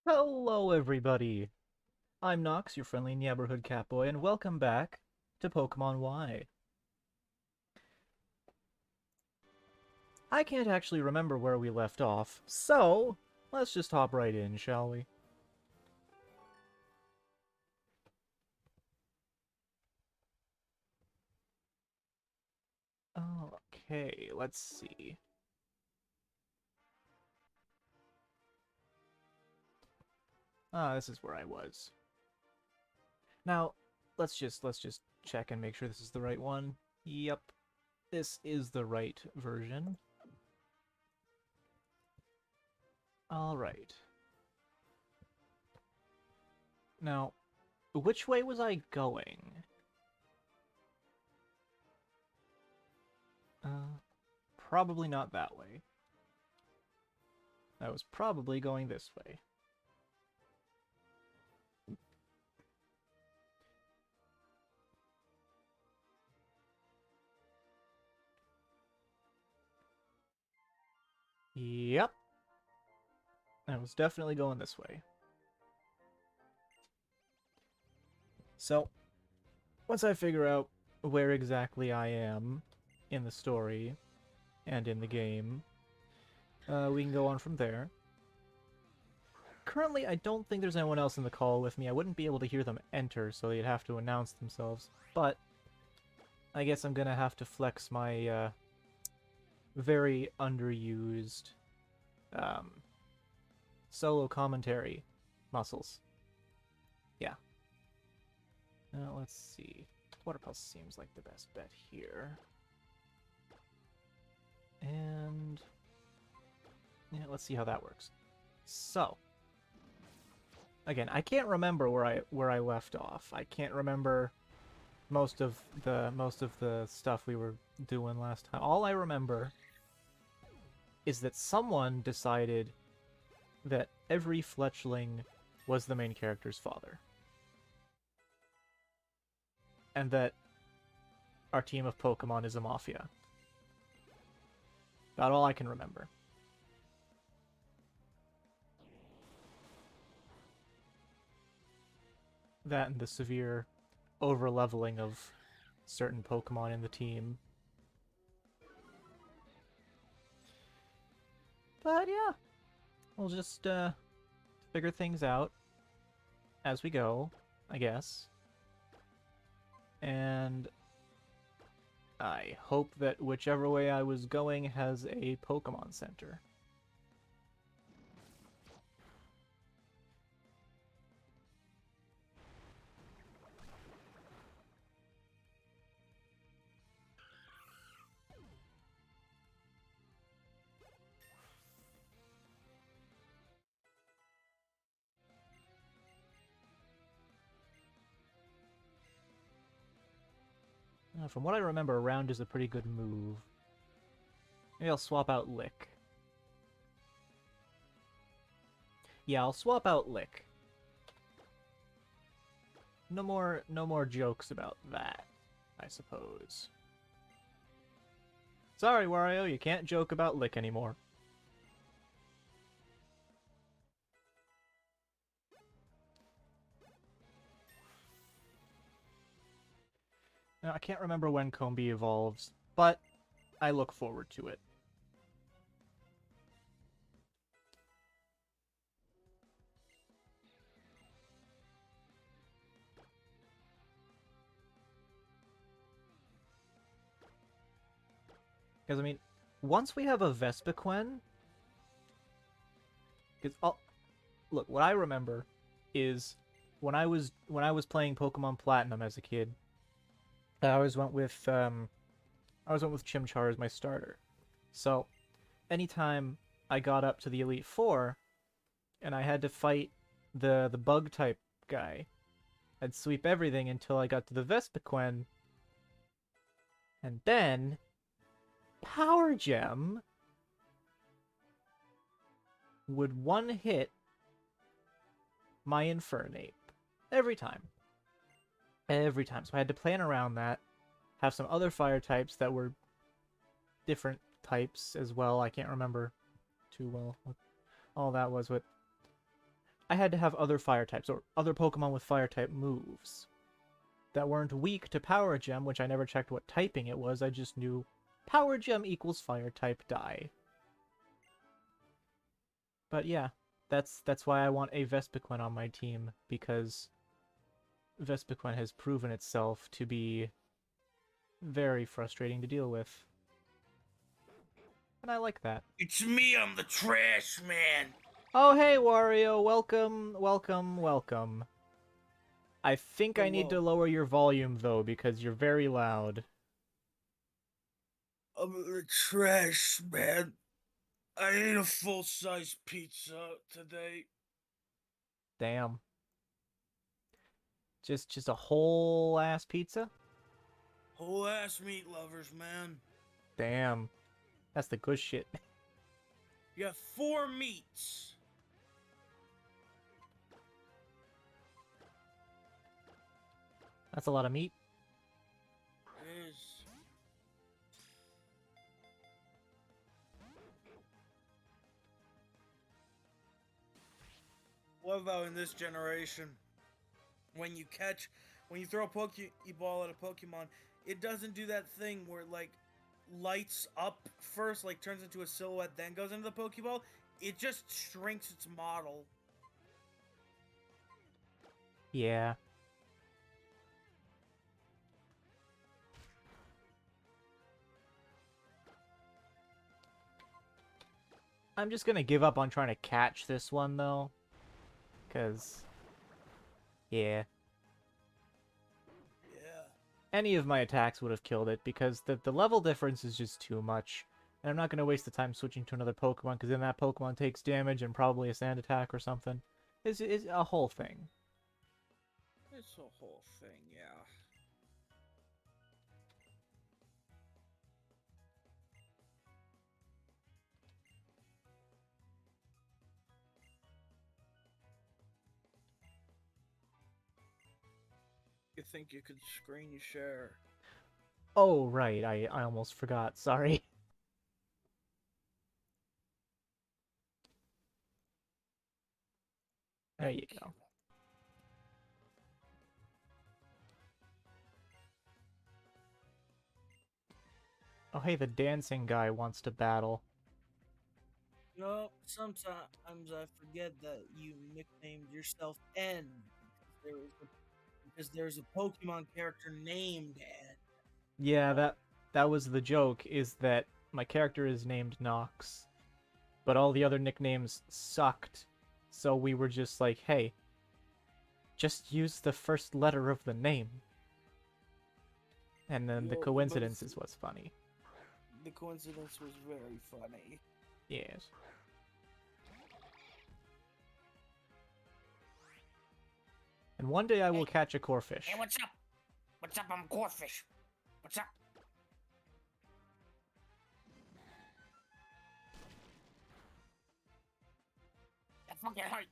Hello, everybody! I'm Nox, your friendly neighborhood catboy, and welcome back to Pokemon Y. I can't actually remember where we left off, so let's just hop right in, shall we? Okay, let's see. This is where I was. Now, let's just check and make sure this is the right one. Yep, this is the right version. Alright. Now, which way was I going? Probably not that way. I was probably going this way. Yep. I was definitely going this way. So, once I figure out where exactly I am in the story and in the game, we can go on from there. Currently, I don't think there's anyone else in the call with me. I wouldn't be able to hear them enter, so they'd have to announce themselves. But I guess I'm gonna have to flex my very underused um, solo commentary muscles. Yeah. Let's see. Water Pulse seems like the best bet here. And yeah, let's see how that works. So, again, I can't remember where I left off. I can't remember most of the stuff we were doing last time. All I remember is that someone decided that every fletchling was the main character's father. And that our team of Pokemon is a mafia. About all I can remember. That and the severe over-leveling of certain Pokemon in the team. But yeah, we'll just figure things out as we go, I guess. And I hope that whichever way I was going has a Pokemon Center. From what I remember, Round is a pretty good move. Maybe I'll swap out Lick. Yeah, I'll swap out Lick. No more jokes about that, I suppose. Sorry, Wario, you can't joke about Lick anymore. Now, I can't remember when Combi evolves, but I look forward to it. Because, I mean, once we have a Vespiquen... Because, look, what I remember is when I was playing Pokemon Platinum as a kid, I always went with Chimchar as my starter. So, anytime I got up to the Elite Four, and I had to fight the bug type guy, I'd sweep everything until I got to the Vespiquen, and then Power Gem would one hit my Infernape every time. Every time. So I had to plan around that. Have some other fire types that were different types as well. I can't remember too well what all that was, but I had to have other fire types, or other Pokemon with fire type moves that weren't weak to Power Gem, which I never checked what typing it was. I just knew Power Gem equals fire type die. But yeah, that's why I want a Vespiquen on my team, because Vespiquen has proven itself to be very frustrating to deal with. And I like that. It's me, I'm the trash man. Oh, hey, Wario. Welcome, welcome, welcome. I think I need to Hello. lower your volume, though, because you're very loud. I'm the trash man. I ate a full-size pizza today. Damn. Just a whole ass pizza? Whole ass meat lovers, man. Damn. That's the good shit. You got 4 meats. That's a lot of meat. It is. What about in this generation? When you throw a Pokeball at a Pokemon, it doesn't do that thing where it, like, lights up first, like turns into a silhouette, then goes into the Pokeball. It just shrinks its model. Yeah. I'm just gonna give up on trying to catch this one, though. Because... yeah. Yeah. Any of my attacks would have killed it, because the level difference is just too much. And I'm not gonna waste the time switching to another Pokemon, because then that Pokemon takes damage and probably a sand attack or something. It's a whole thing. It's a whole thing, yeah. You think you could screen share? Oh, right, I almost forgot, sorry. There you Thank go. you. Oh, hey, the dancing guy wants to battle. No, sometimes I forget that you nicknamed yourself N because there's a Pokemon character named N. Yeah, that was the joke, is that my character is named Nox, but all the other nicknames sucked, so we were just like, hey, just use the first letter of the name. And then the coincidence is what's funny. The coincidence was very funny. Yes. And one day I will catch a Corphish. Hey, what's up? What's up? I'm Corphish. What's up? That fucking hurt.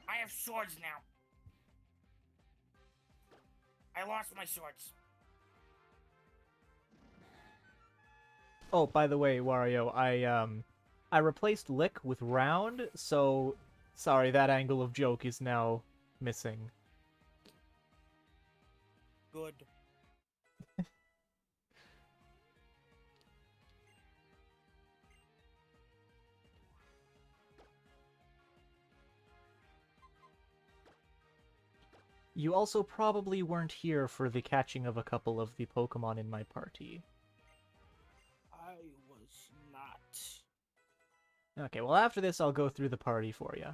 I have swords now. I lost my swords. Oh, by the way, Wario, I replaced Lick with Round, so sorry, that angle of joke is now missing. Good. You also probably weren't here for the catching of a couple of the Pokemon in my party. I was not. Okay, well after this I'll go through the party for you.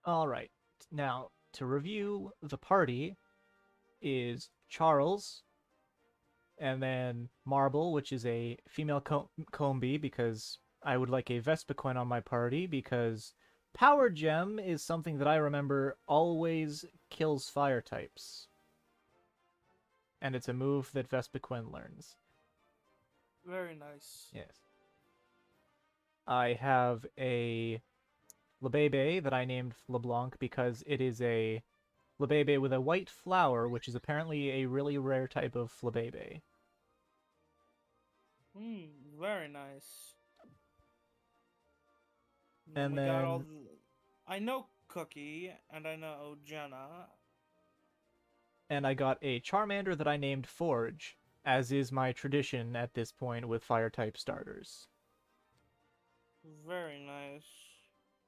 Alright, now, to review, the party is Charles, and then Marble, which is a female Combi, because I would like a Vespiquen on my party, because Power Gem is something that I remember always kills fire types. And it's a move that Vespiquen learns. Very nice. Yes. I have a Lebebe that I named LeBlanc because it is a Lebebe with a white flower, which is apparently a really rare type of Lebebe. Very nice. And we got all then I know Cookie, and I know Jenna. and I got a Charmander that I named Forge, as is my tradition at this point with fire type starters. Very nice.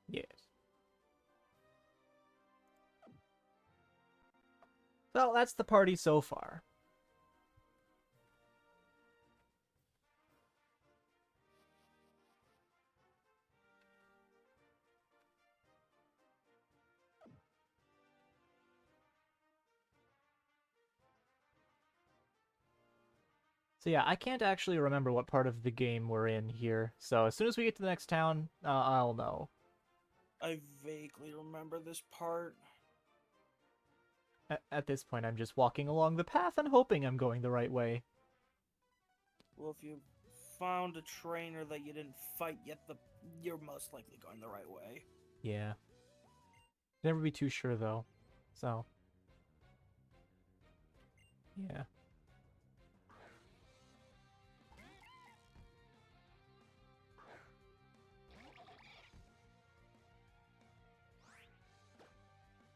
Yes. Well, that's the party so far. So yeah, I can't actually remember what part of the game we're in here. So as soon as we get to the next town, I'll know. I vaguely remember this part. At this point, I'm just walking along the path and hoping I'm going the right way. Well, if you found a trainer that you didn't fight yet, you're most likely going the right way. Yeah. Never be too sure, though. So. Yeah.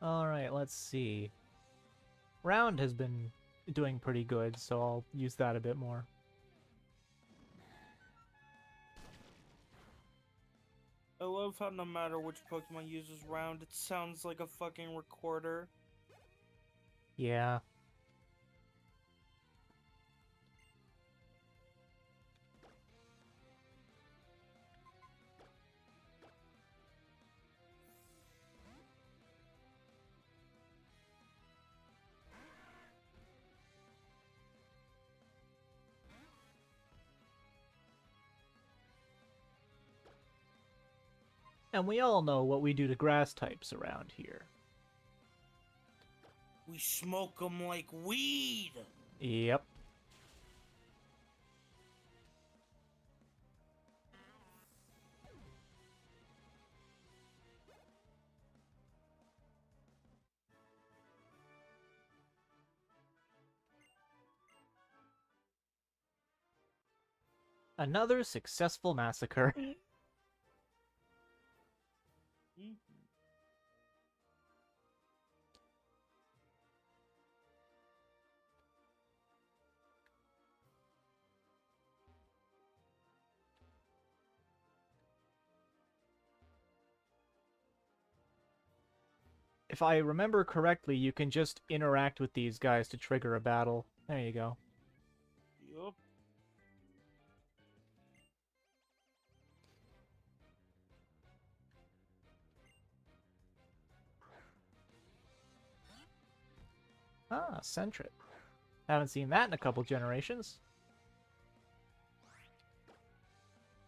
Alright, let's see. Round has been doing pretty good, so I'll use that a bit more. I love how no matter which Pokemon uses Round, it sounds like a fucking recorder. Yeah. And we all know what we do to grass types around here. We smoke them like weed! Yep. Another successful massacre. If I remember correctly, you can just interact with these guys to trigger a battle. There you go. Yup. Ah, Sentret. Haven't seen that in a couple generations.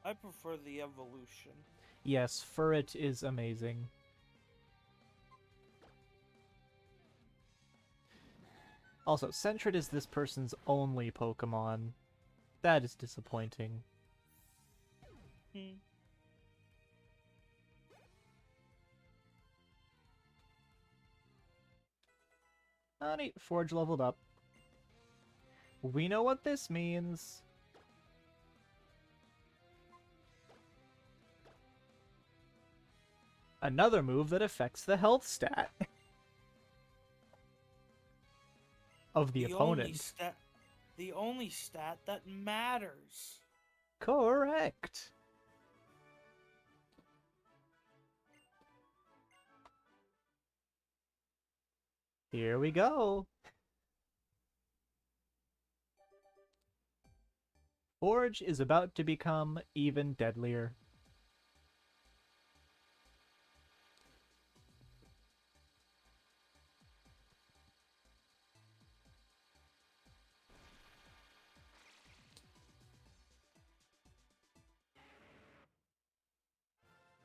I prefer the evolution. Yes, Furret is amazing. Also, Sentret is this person's only Pokemon. That is disappointing. Oh, neat. Forge leveled up. We know what this means. Another move that affects the health stat of the opponent. The only stat that matters. Correct. Here we go. Forge is about to become even deadlier.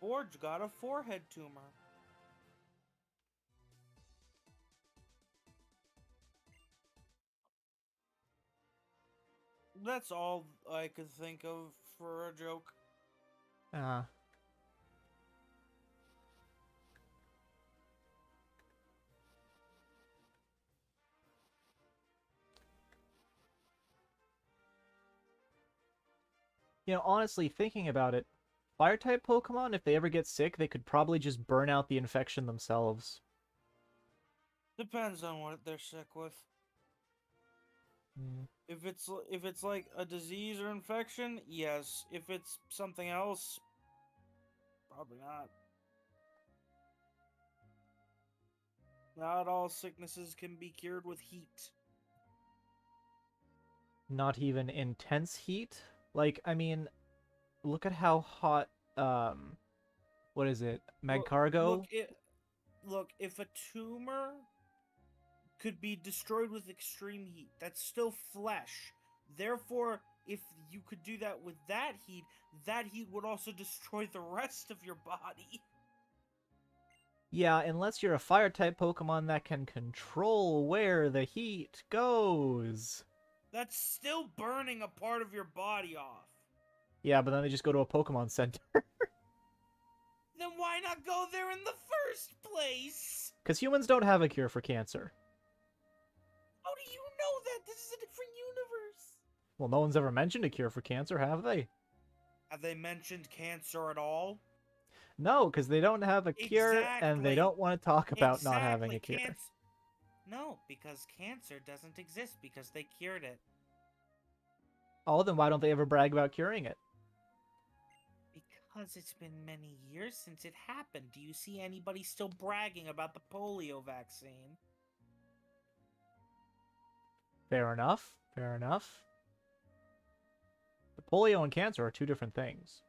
Forge got a forehead tumor. That's all I could think of for a joke. Uh, honestly, thinking about it, Fire-type Pokemon, if they ever get sick, they could probably just burn out the infection themselves. Depends on what they're sick with. Mm. If it's like a disease or infection, yes. If it's something else, probably not. Not all sicknesses can be cured with heat. Not even intense heat? Like, I mean, look at how hot, what is it? Look, Magcargo? look. If a tumor could be destroyed with extreme heat, that's still flesh. Therefore, if you could do that with that heat would also destroy the rest of your body. Yeah, unless you're a fire-type Pokemon that can control where the heat goes. That's still burning a part of your body off. Yeah, but then they just go to a Pokemon Center. Then why not go there in the first place? Because humans don't have a cure for cancer. How do you know that? This is a different universe. Well, no one's ever mentioned a cure for cancer, have they? Have they mentioned cancer at all? No, because they don't have a cure, and they Exactly. don't want to talk about not having Exactly. a cure. No, because cancer doesn't exist because they cured it. Oh, then why don't they ever brag about curing it? Because it's been many years since it happened. Do you see anybody still bragging about the polio vaccine? Fair enough. Fair enough. The polio and cancer are two different things.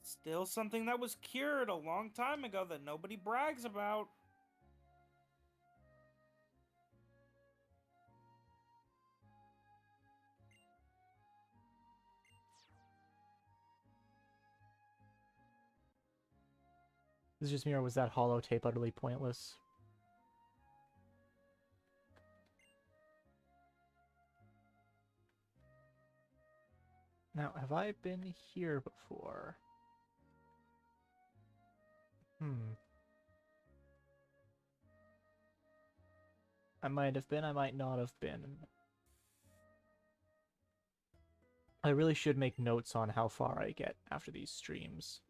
Still something that was cured a long time ago that nobody brags about. This is just me, or was that hollow tape utterly pointless? Now, have I been here before? I might have been, I might not have been. I really should make notes on how far I get after these streams.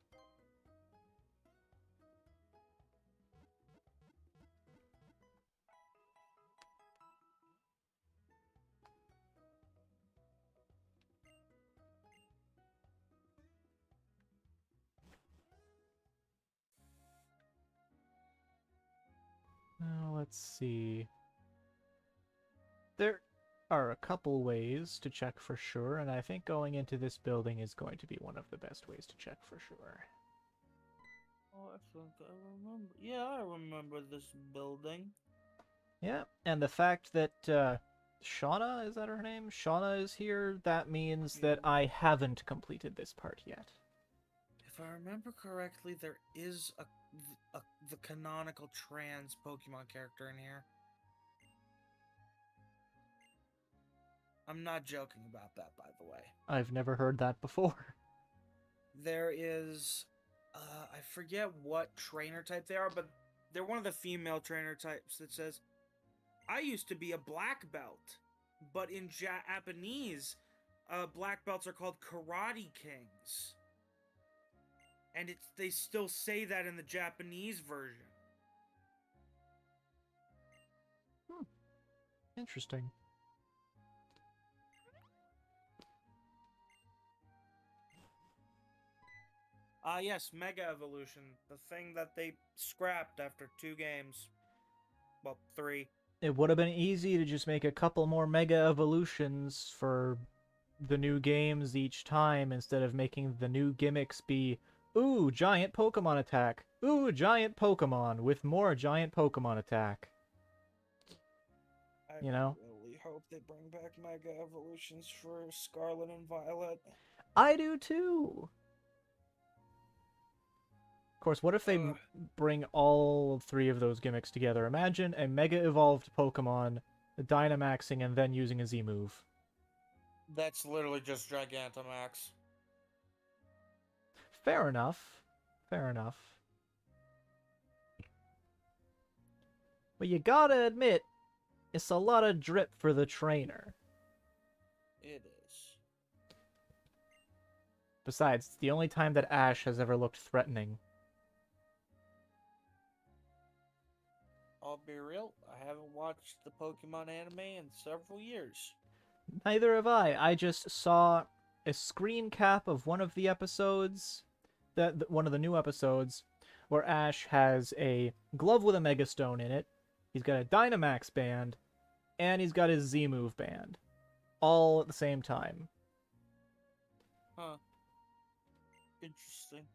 Now, let's see. There are a couple ways to check for sure, and I think going into this building is going to be one of the best ways to check for sure. Oh, I think I remember. Yeah, I remember this building. Yeah, and the fact that Shauna, is that her name? Shauna is here, that means that Yeah. I haven't completed this part yet. If I remember correctly, there is the canonical trans Pokemon character in here. I'm not joking about that, by the way. I've never heard that before. There is, I forget what trainer type they are, but they're one of the female trainer types that says, I used to be a black belt, but in Japanese, black belts are called karate kings. And they still say that in the Japanese version. Interesting. Yes, Mega Evolution, the thing that they scrapped after 2 games. Well, 3. It would have been easy to just make a couple more Mega Evolutions for the new games each time instead of making the new gimmicks be, ooh, giant Pokemon attack. Ooh, giant Pokemon with more giant Pokemon attack. I You know? really hope they bring back Mega Evolutions for Scarlet and Violet. I do too. course, what if they Ugh. bring all three of those gimmicks together? Imagine a Mega Evolved Pokemon Dynamaxing and then using a Z move. That's literally just Gigantamax. Fair enough. Fair enough. But you gotta admit, it's a lot of drip for the trainer. It is. Besides, it's the only time that Ash has ever looked threatening. I'll be real, I haven't watched the Pokemon anime in several years. Neither have I. I just saw a screen cap of one of the episodes, one of the new episodes, where Ash has a glove with a Mega Stone in it. He's got a Dynamax band, and he's got his Z move band, all at the same time. Huh. Interesting.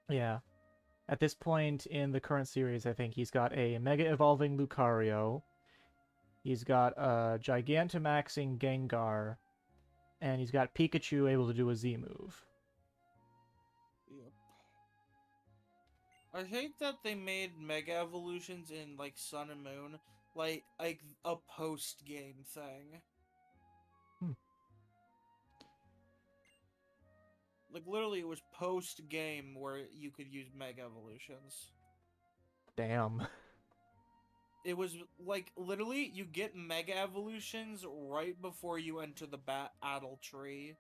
Yeah. At this point in the current series, I think he's got a Mega Evolving Lucario. He's got a Gigantamaxing Gengar. And he's got Pikachu able to do a Z move. Yep. I hate that they made Mega Evolutions in, like, Sun and Moon, like a post-game thing. Like, literally, it was post-game where you could use Mega Evolutions. Damn. It was, like, literally, you get Mega Evolutions right before you enter the Battle Tree.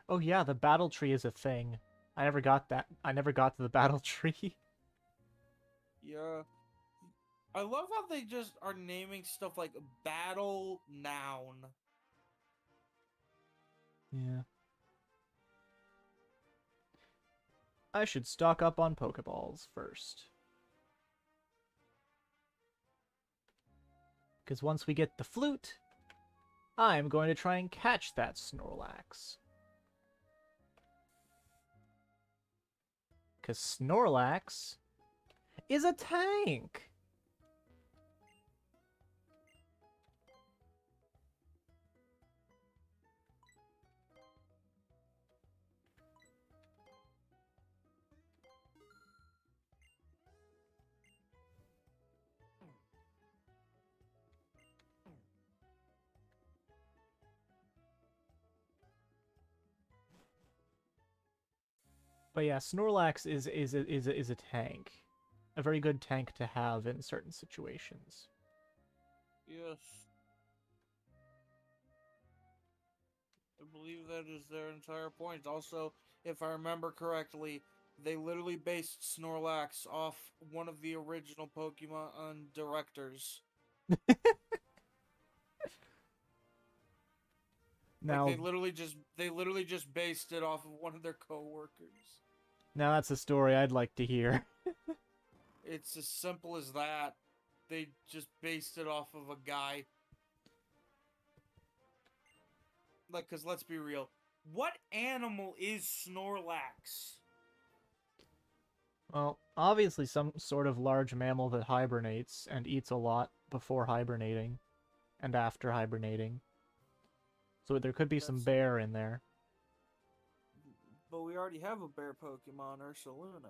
Oh yeah, the battle tree is a thing. I never got that. I never got to the battle tree. Yeah. I love how they just are naming stuff like Battle Noun. Yeah. I should stock up on Pokeballs first. Because once we get the flute, I'm going to try and catch that Snorlax. Because Snorlax is a tank! But yeah, Snorlax is a tank. A very good tank to have in certain situations. Yes. I believe that is their entire point. Also, if I remember correctly, they literally based Snorlax off one of the original Pokemon directors. Like Now, they literally just based it off of one of their coworkers. now that's a story I'd like to hear. It's as simple as that. They just based it off of a guy. Like, cause let's be real. What animal is Snorlax? Well, obviously some sort of large mammal that hibernates and eats a lot before hibernating and after hibernating. So there could be some bear in there. But we already have a bear Pokemon, Ursaluna.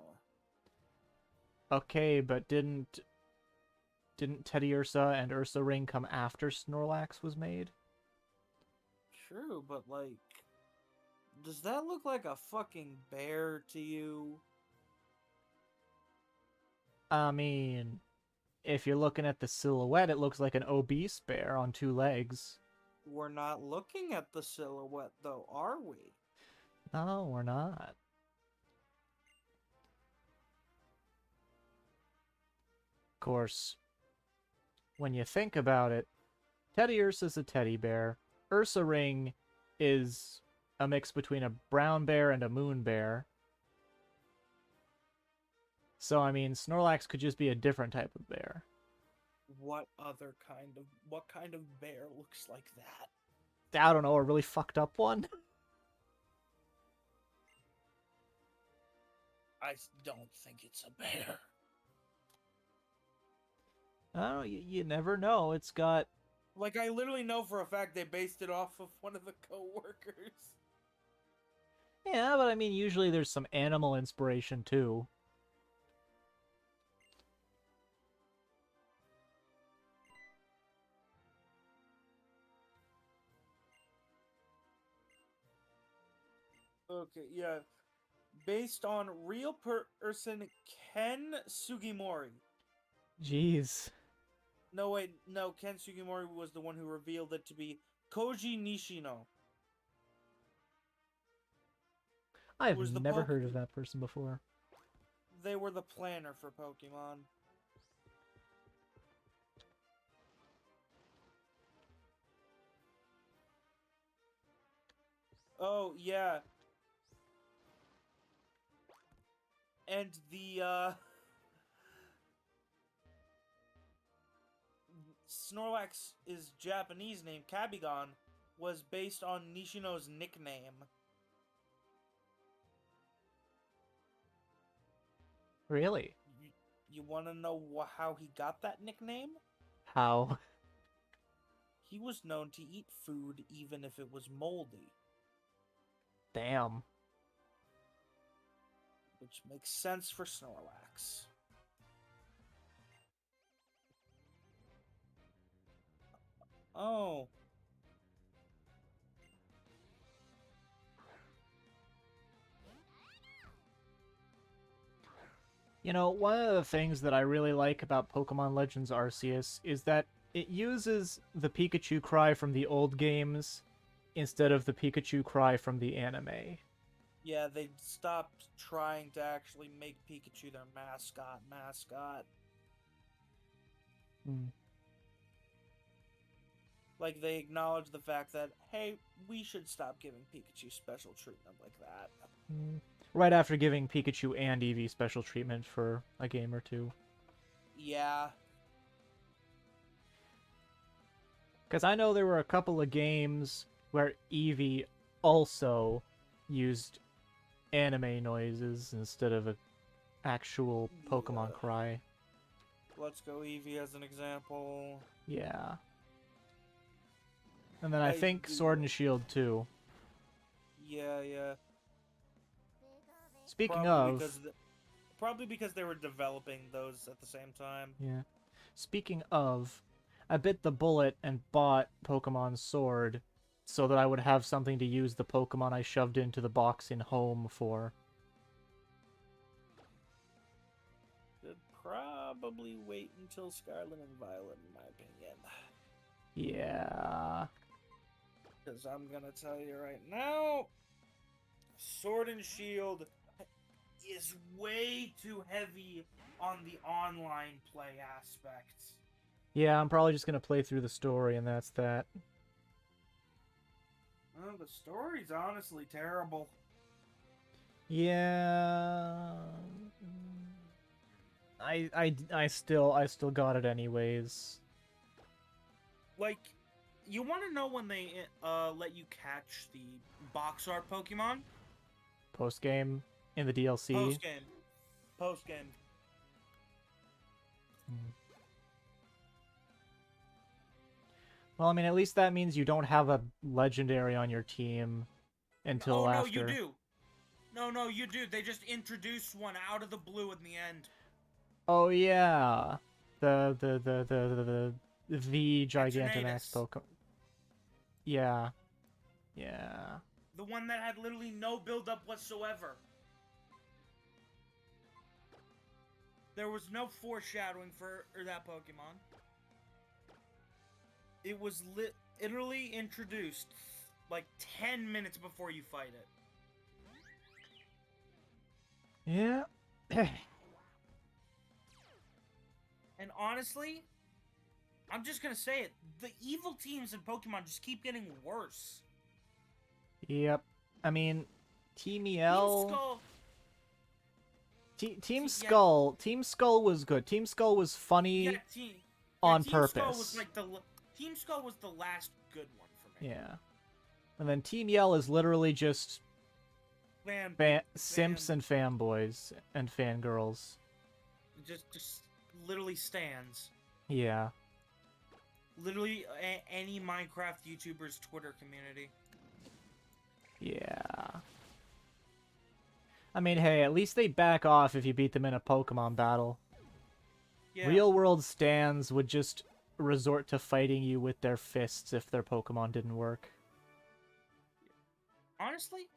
Okay, but didn't Teddiursa and Ursa Ring come after Snorlax was made? True, but like, does that look like a fucking bear to you? I mean, if you're looking at the silhouette, it looks like an obese bear on two legs. We're not looking at the silhouette, though, are we? No, we're not. Of course, when you think about it, Teddiursa's a teddy bear. Ursa Ring is a mix between a brown bear and a moon bear. So, I mean, Snorlax could just be a different type of bear. What kind of bear looks like that? I don't know, a really fucked up one? I don't think it's a bear. I don't know, you never know. It's got... Like, I literally know for a fact they based it off of one of the coworkers. Yeah, but I mean, usually there's some animal inspiration too. Okay, yeah. Based on real person Ken Sugimori. Jeez. No, wait, no, Ken Sugimori was the one who revealed it to be Koji Nishino, who I've was the never heard of that person before. They were the planner for Pokemon. Oh, yeah. And the, Snorlax's Japanese name, Kabigon, was based on Nishino's nickname. Really? You want to know how he got that nickname? How? He was known to eat food even if it was moldy. Damn. Which makes sense for Snorlax. Oh. You know, one of the things that I really like about Pokemon Legends Arceus is that it uses the Pikachu cry from the old games instead of the Pikachu cry from the anime. Yeah, they stopped trying to actually make Pikachu their mascot. Hmm. Like, they acknowledge the fact that, hey, we should stop giving Pikachu special treatment like that. Right after giving Pikachu and Eevee special treatment for a game or two. Yeah. Because I know there were a couple of games where Eevee also used anime noises instead of an actual Pokemon Yeah. cry. Let's go Eevee as an example. Yeah. And then I think Sword and Shield too. Yeah. Speaking Probably of... because probably because they were developing those at the same time. Yeah. Speaking of, I bit the bullet and bought Pokemon Sword so that I would have something to use the Pokemon I shoved into the box in home for. Should probably wait until Scarlet and Violet, in my opinion. Yeah. Because I'm gonna tell you right now, Sword and Shield is way too heavy on the online play aspect. Yeah, I'm probably just gonna play through the story and that's that. Well, the story's honestly terrible. Yeah. I still got it anyways. Like, you want to know when they let you catch the box art Pokemon? Post game in the DLC. Post game. Well, I mean, at least that means you don't have a legendary on your team until after. Oh, no, you do. No, you do. They just introduced one out of the blue in the end. Oh yeah, the Gigantamax Pokemon. Yeah. The one that had literally no build-up whatsoever. There was no foreshadowing for that Pokemon. It was literally introduced like 10 minutes before you fight it. Yeah. And honestly, I'm just gonna say it. The evil teams in Pokemon just keep getting worse. Yep. I mean, Team EL... Team Skull. Team Skull was good. Team Skull was funny on purpose. Team Skull was the last good one for me. Yeah. And then Team Yell is literally just simps and fanboys and fangirls. Just literally stands. Yeah. Literally any Minecraft YouTuber's Twitter community. Yeah. I mean, hey, at least they back off if you beat them in a Pokemon battle. Yeah. Real world stands would just resort to fighting you with their fists if their Pokemon didn't work. Honestly,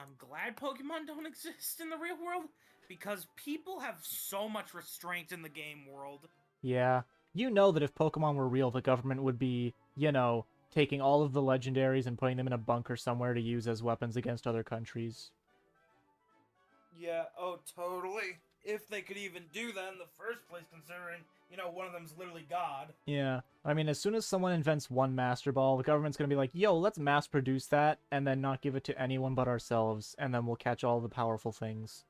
I'm glad Pokemon don't exist in the real world because people have so much restraint in the game world. Yeah. You know that if Pokemon were real, the government would be, you know, taking all of the legendaries and putting them in a bunker somewhere to use as weapons against other countries. Yeah, oh, totally. If they could even do that in the first place, considering, one of them's literally God. Yeah. I mean, as soon as someone invents one Master Ball, the government's gonna be like, yo, let's mass produce that, and then not give it to anyone but ourselves, and then we'll catch all the powerful things.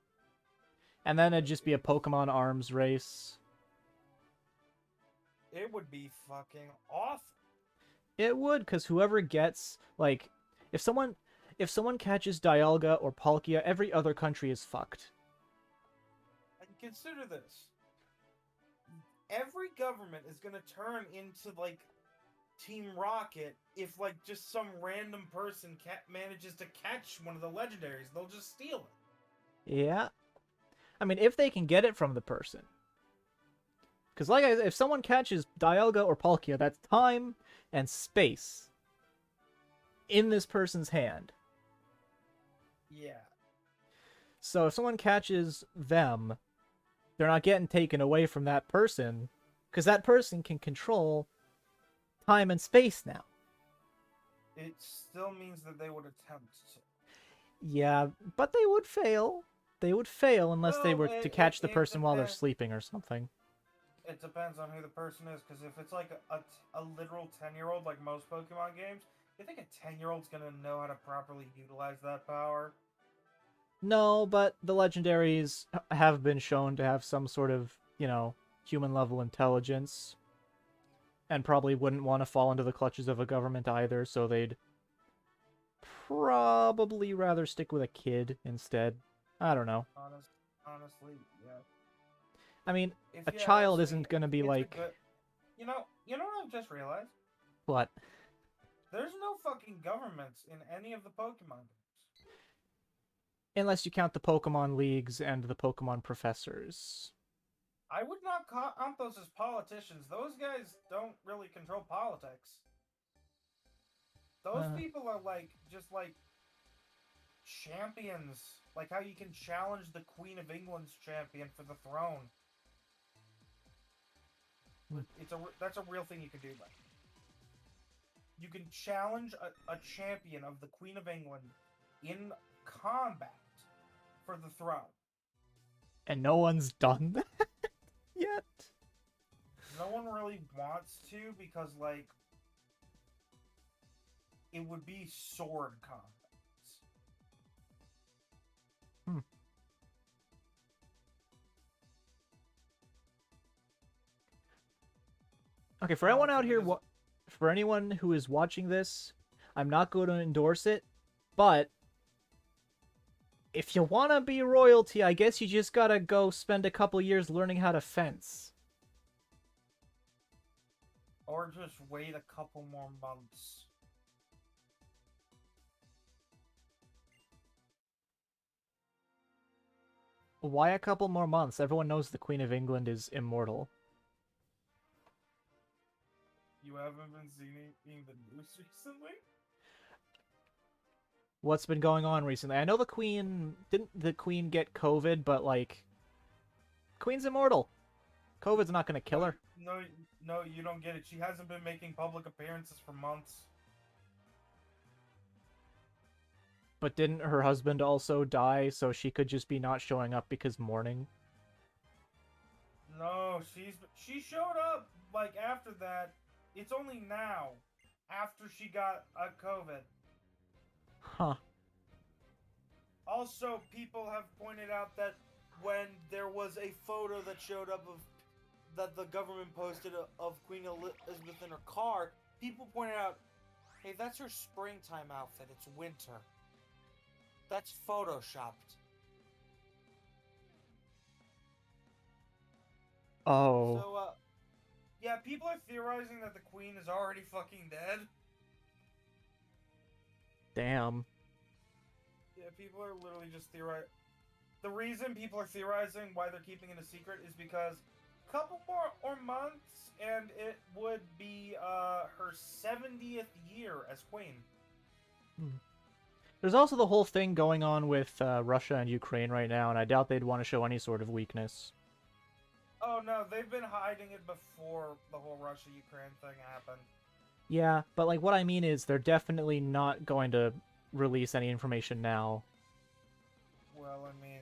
And then it'd just be a Pokemon arms race. It would be fucking awesome. It would, because whoever gets, like, if someone catches Dialga or Palkia, every other country is fucked. And consider this. Every government is gonna turn into, like, Team Rocket if, like, just some random person manages to catch one of the legendaries. They'll just steal it. Yeah. I mean, if they can get it from the person. Because, like, if someone catches Dialga or Palkia, that's time and space in this person's hand. Yeah. So if someone catches them, they're not getting taken away from that person, because that person can control time and space now. It still means that they would attempt to. Yeah, but they would fail. They would fail unless they were Well, to catch the it person while they're depends. sleeping or something. It depends on who the person is, because if it's like a literal 10-year-old, like most Pokemon games, you think a 10-year-old's gonna know how to properly utilize that power? No, but the legendaries have been shown to have some sort of, human-level intelligence. And probably wouldn't want to fall into the clutches of a government either, so they'd probably rather stick with a kid instead. I don't know. Honestly, yeah. I mean, If a you child ask me, isn't gonna be it's a like... good. You know what I've just realized? What? There's no fucking governments in any of the Pokemon games. Unless you count the Pokemon Leagues and the Pokemon Professors. I would not count those as politicians. Those guys don't really control politics. Those people are just like champions. Like how you can challenge the Queen of England's champion for the throne. That's a real thing you can do. You can challenge a champion of the Queen of England in combat for the throne. And no one's done that yet. No one really wants to because, like, it would be sword combat. Okay, for anyone out here, for anyone who is watching this, I'm not going to endorse it, but if you want to be royalty, I guess you just gotta go spend a couple years learning how to fence. Or just wait a couple more months. Why a couple more months? Everyone knows the Queen of England is immortal. You haven't been seeing the news recently? What's been going on recently? I know the Queen... Didn't the Queen get COVID, but, like... Queen's immortal. COVID's not gonna kill her. No, you don't get it. She hasn't been making public appearances for months. But didn't her husband also die, so she could just be not showing up because mourning? No, she showed up, like, after that. It's only now, after she got COVID. Huh. Also, people have pointed out that when there was a photo that showed up that the government posted of Queen Elizabeth in her car, people pointed out, hey, that's her springtime outfit. It's winter. That's photoshopped. Oh. So, yeah, people are theorizing that the Queen is already fucking dead. Damn. Yeah, people are literally just theorizing. the reason people are theorizing why they're keeping it a secret is because a couple more or months, and it would be her 70th year as queen. There's also the whole thing going on with Russia and Ukraine right now, and I doubt they'd want to show any sort of weakness. Oh no, they've been hiding it before the whole Russia-Ukraine thing happened. Yeah, but like what I mean is they're definitely not going to release any information now. Well, I mean,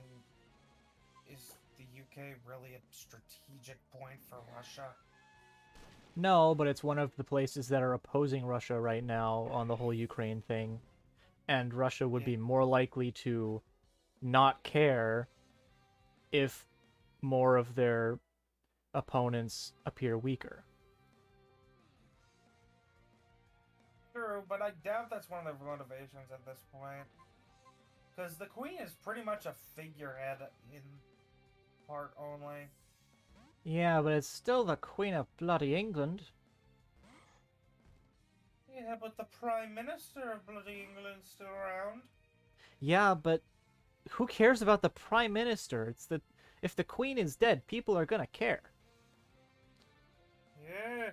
is the UK really a strategic point for Russia? No, but it's one of the places that are opposing Russia right now on the whole Ukraine thing. And Russia would be more likely to not care if more of their opponents appear weaker. True, but I doubt that's one of their motivations at this point. Because the Queen is pretty much a figurehead in part only. Yeah, but it's still the Queen of bloody England. Yeah, but the Prime Minister of bloody England's still around. Yeah, but who cares about the Prime Minister? If the Queen is dead, people are gonna care. Yeah,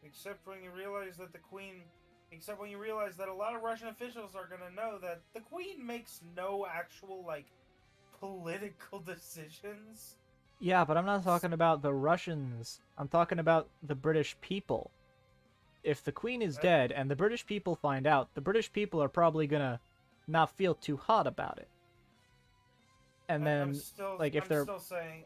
except when you realize that except when you realize that a lot of Russian officials are gonna know that the Queen makes no actual, like, political decisions. Yeah, but I'm not talking about the Russians. I'm talking about the British people. If the Queen is dead and the British people find out, the British people are probably gonna not feel too hot about it. And then, I'm still saying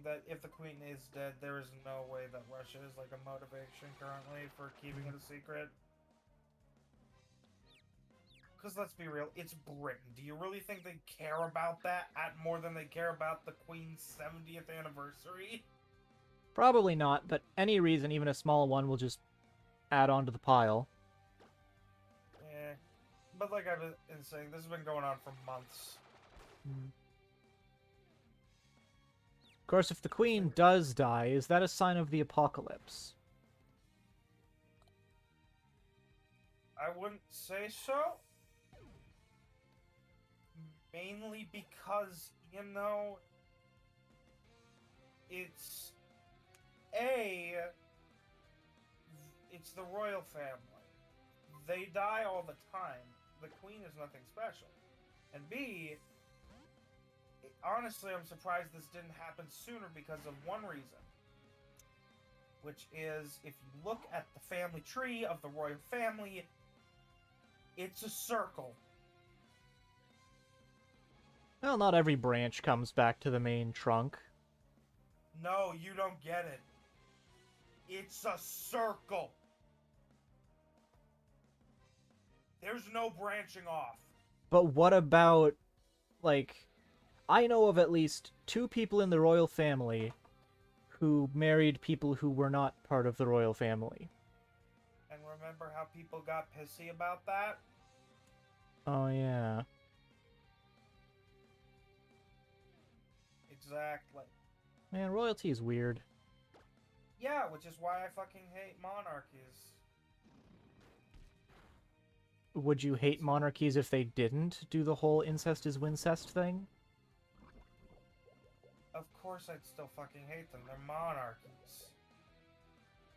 that if the Queen is dead, there is no way that Russia is like a motivation currently for keeping it a secret. Because let's be real, it's Britain. Do you really think they care about that more than they care about the Queen's 70th anniversary? probably not, but any reason, even a small one, will just add on to the pile. Yeah. But like I've been saying, this has been going on for months. Of course, if the Queen does die, is that a sign of the apocalypse? I wouldn't say so. Mainly because, you know, it's the royal family. They die all the time. The Queen is nothing special. And B, honestly, I'm surprised this didn't happen sooner because of one reason. Which is, if you look at the family tree of the royal family, it's a circle. Well, not every branch comes back to the main trunk. No, you don't get it. It's a circle. There's no branching off. But what about, like, I know of at least 2 people in the royal family who married people who were not part of the royal family. And remember how people got pissy about that? Oh, yeah. Exactly. Man, royalty is weird. Yeah, which is why I fucking hate monarchies. Would you hate monarchies if they didn't do the whole incest is wincest thing? Of course I'd still fucking hate them. They're monarchies.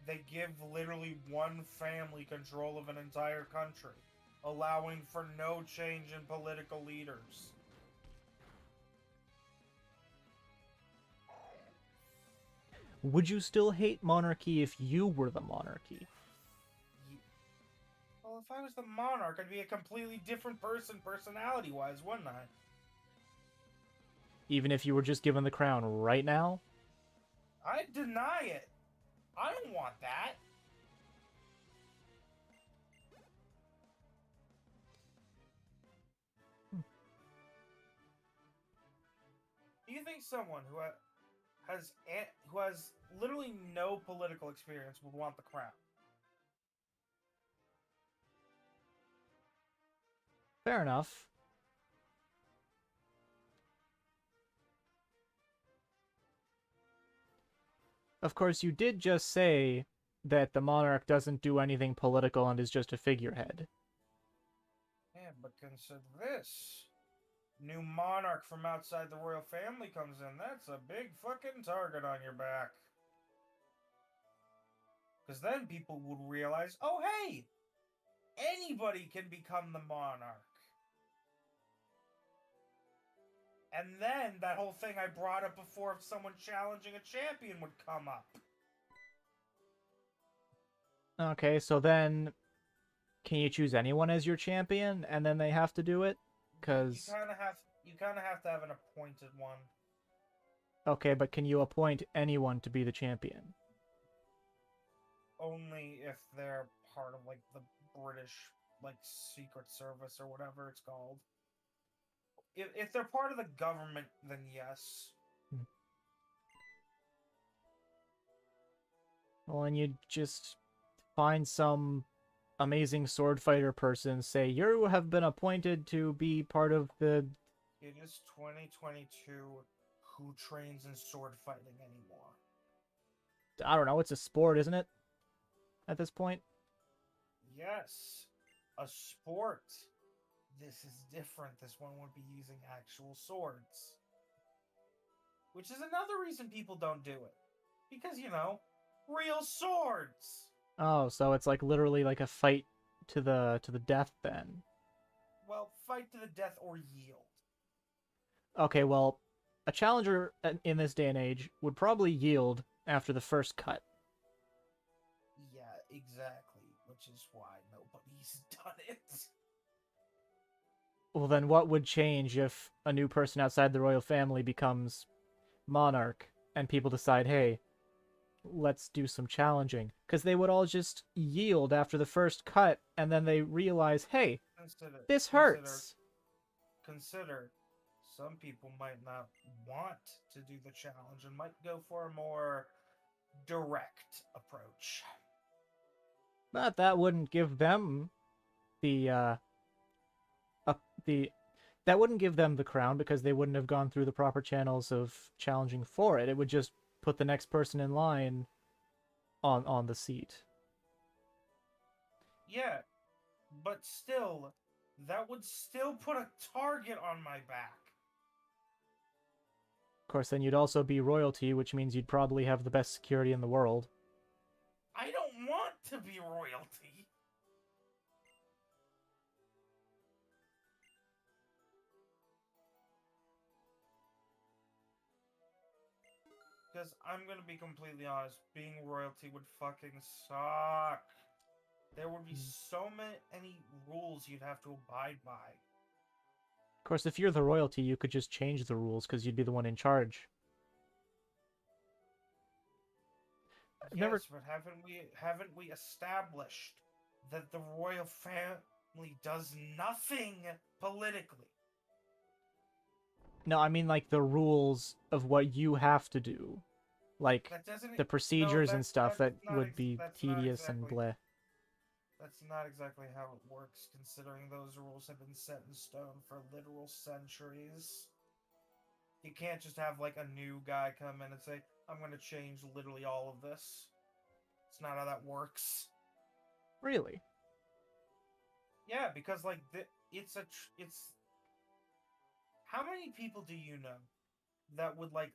They give literally one family control of an entire country, allowing for no change in political leaders. Would you still hate monarchy if you were the monarchy? Well, if I was the monarch, I'd be a completely different person personality-wise, wouldn't I? Even if you were just given the crown right now? I'd deny it. I don't want that. Do you think someone who has literally no political experience would want the crown? Fair enough. Of course, you did just say that the monarch doesn't do anything political and is just a figurehead. Yeah, but consider this. new monarch from outside the royal family comes in, that's a big fucking target on your back. Because then people would realize, oh hey, anybody can become the monarch. And then that whole thing I brought up before of someone challenging a champion would come up. Okay, so then can you choose anyone as your champion and then they have to do it? You Cuz kind of have to have an appointed one. okay, but can you appoint anyone to be the champion? Only if they're part of like the British like Secret Service or whatever it's called. If they're part of the government, then yes. Well, and you just find some amazing sword fighter person, say you have been appointed to be part of the. It is 2022. Who trains in sword fighting anymore? I don't know. It's a sport, isn't it? At this point. Yes, a sport. This is different. This one would be using actual swords. Which is another reason people don't do it. Because, you know, real swords. Oh, so it's like literally like a fight to the death then. Well, fight to the death or yield. Okay, well, a challenger in this day and age would probably yield after the first cut. Yeah, exactly. Which is why nobody's done it. Well, then what would change if a new person outside the royal family becomes monarch and people decide, hey, let's do some challenging? Because they would all just yield after the first cut and then they realize, hey, this hurts. Consider some people might not want to do the challenge and might go for a more direct approach. But that wouldn't give them the the that wouldn't give them the crown because they wouldn't have gone through the proper channels of challenging for it. It would just put the next person in line on the seat. Yeah, but still, that would still put a target on my back. Of course, then you'd also be royalty, which means you'd probably have the best security in the world. I don't want to be royalty. Because I'm gonna be completely honest, being royalty would fucking suck. There would be so many rules you'd have to abide by. Of course, if you're the royalty, you could just change the rules because you'd be the one in charge. I've Yes, never. but haven't we established that the royal family does nothing politically? No, I mean like the rules of what you have to do, like That doesn't. the No, procedures and stuff that would be that's not tedious and exactly. bleh. That's not exactly how it works, considering those rules have been set in stone for literal centuries. You can't just have like a new guy come in and say, "I'm going to change literally all of this." It's not how that works. Really? Yeah, because like it's. How many people do you know that would like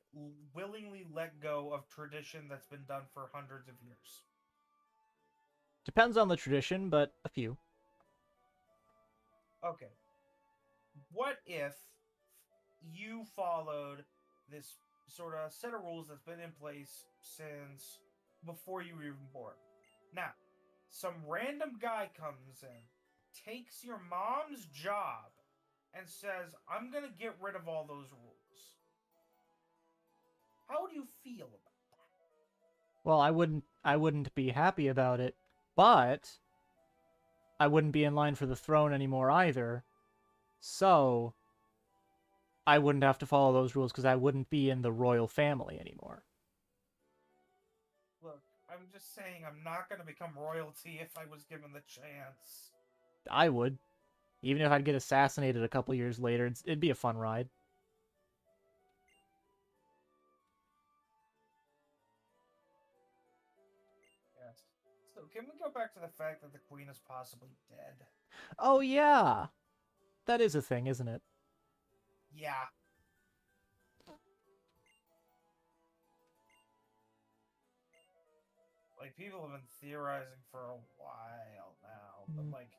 willingly let go of tradition that's been done for hundreds of years? Depends on the tradition, but a few. Okay. What if you followed this sort of set of rules that's been in place since before you were even born? Now, some random guy comes in, takes your mom's job, and says, I'm gonna get rid of all those rules. How do you feel about Well, I wouldn't be happy about it, but I wouldn't be in line for the throne anymore either. So I wouldn't have to follow those rules because I wouldn't be in the royal family anymore. Look, I'm just saying I'm not gonna become royalty if I was given the chance. I would. Even if I'd get assassinated a couple years later, it'd be a fun ride. Yes. So can we go back to the fact that the queen is possibly dead? Oh, yeah! That is a thing, isn't it? Yeah. Like, people have been theorizing for a while now, but Mm. like,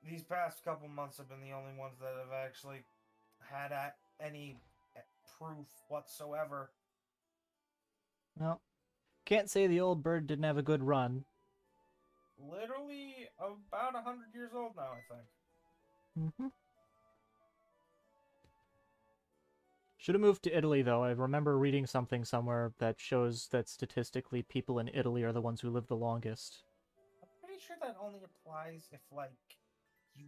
these past couple months have been the only ones that have actually had any proof whatsoever. Well, can't say the old bird didn't have a good run. Literally about 100 years old now, I think. Mm-hmm. Should have moved to Italy, though. I remember reading something somewhere that shows that statistically people in Italy are the ones who live the longest. I'm pretty sure that only applies if, like, you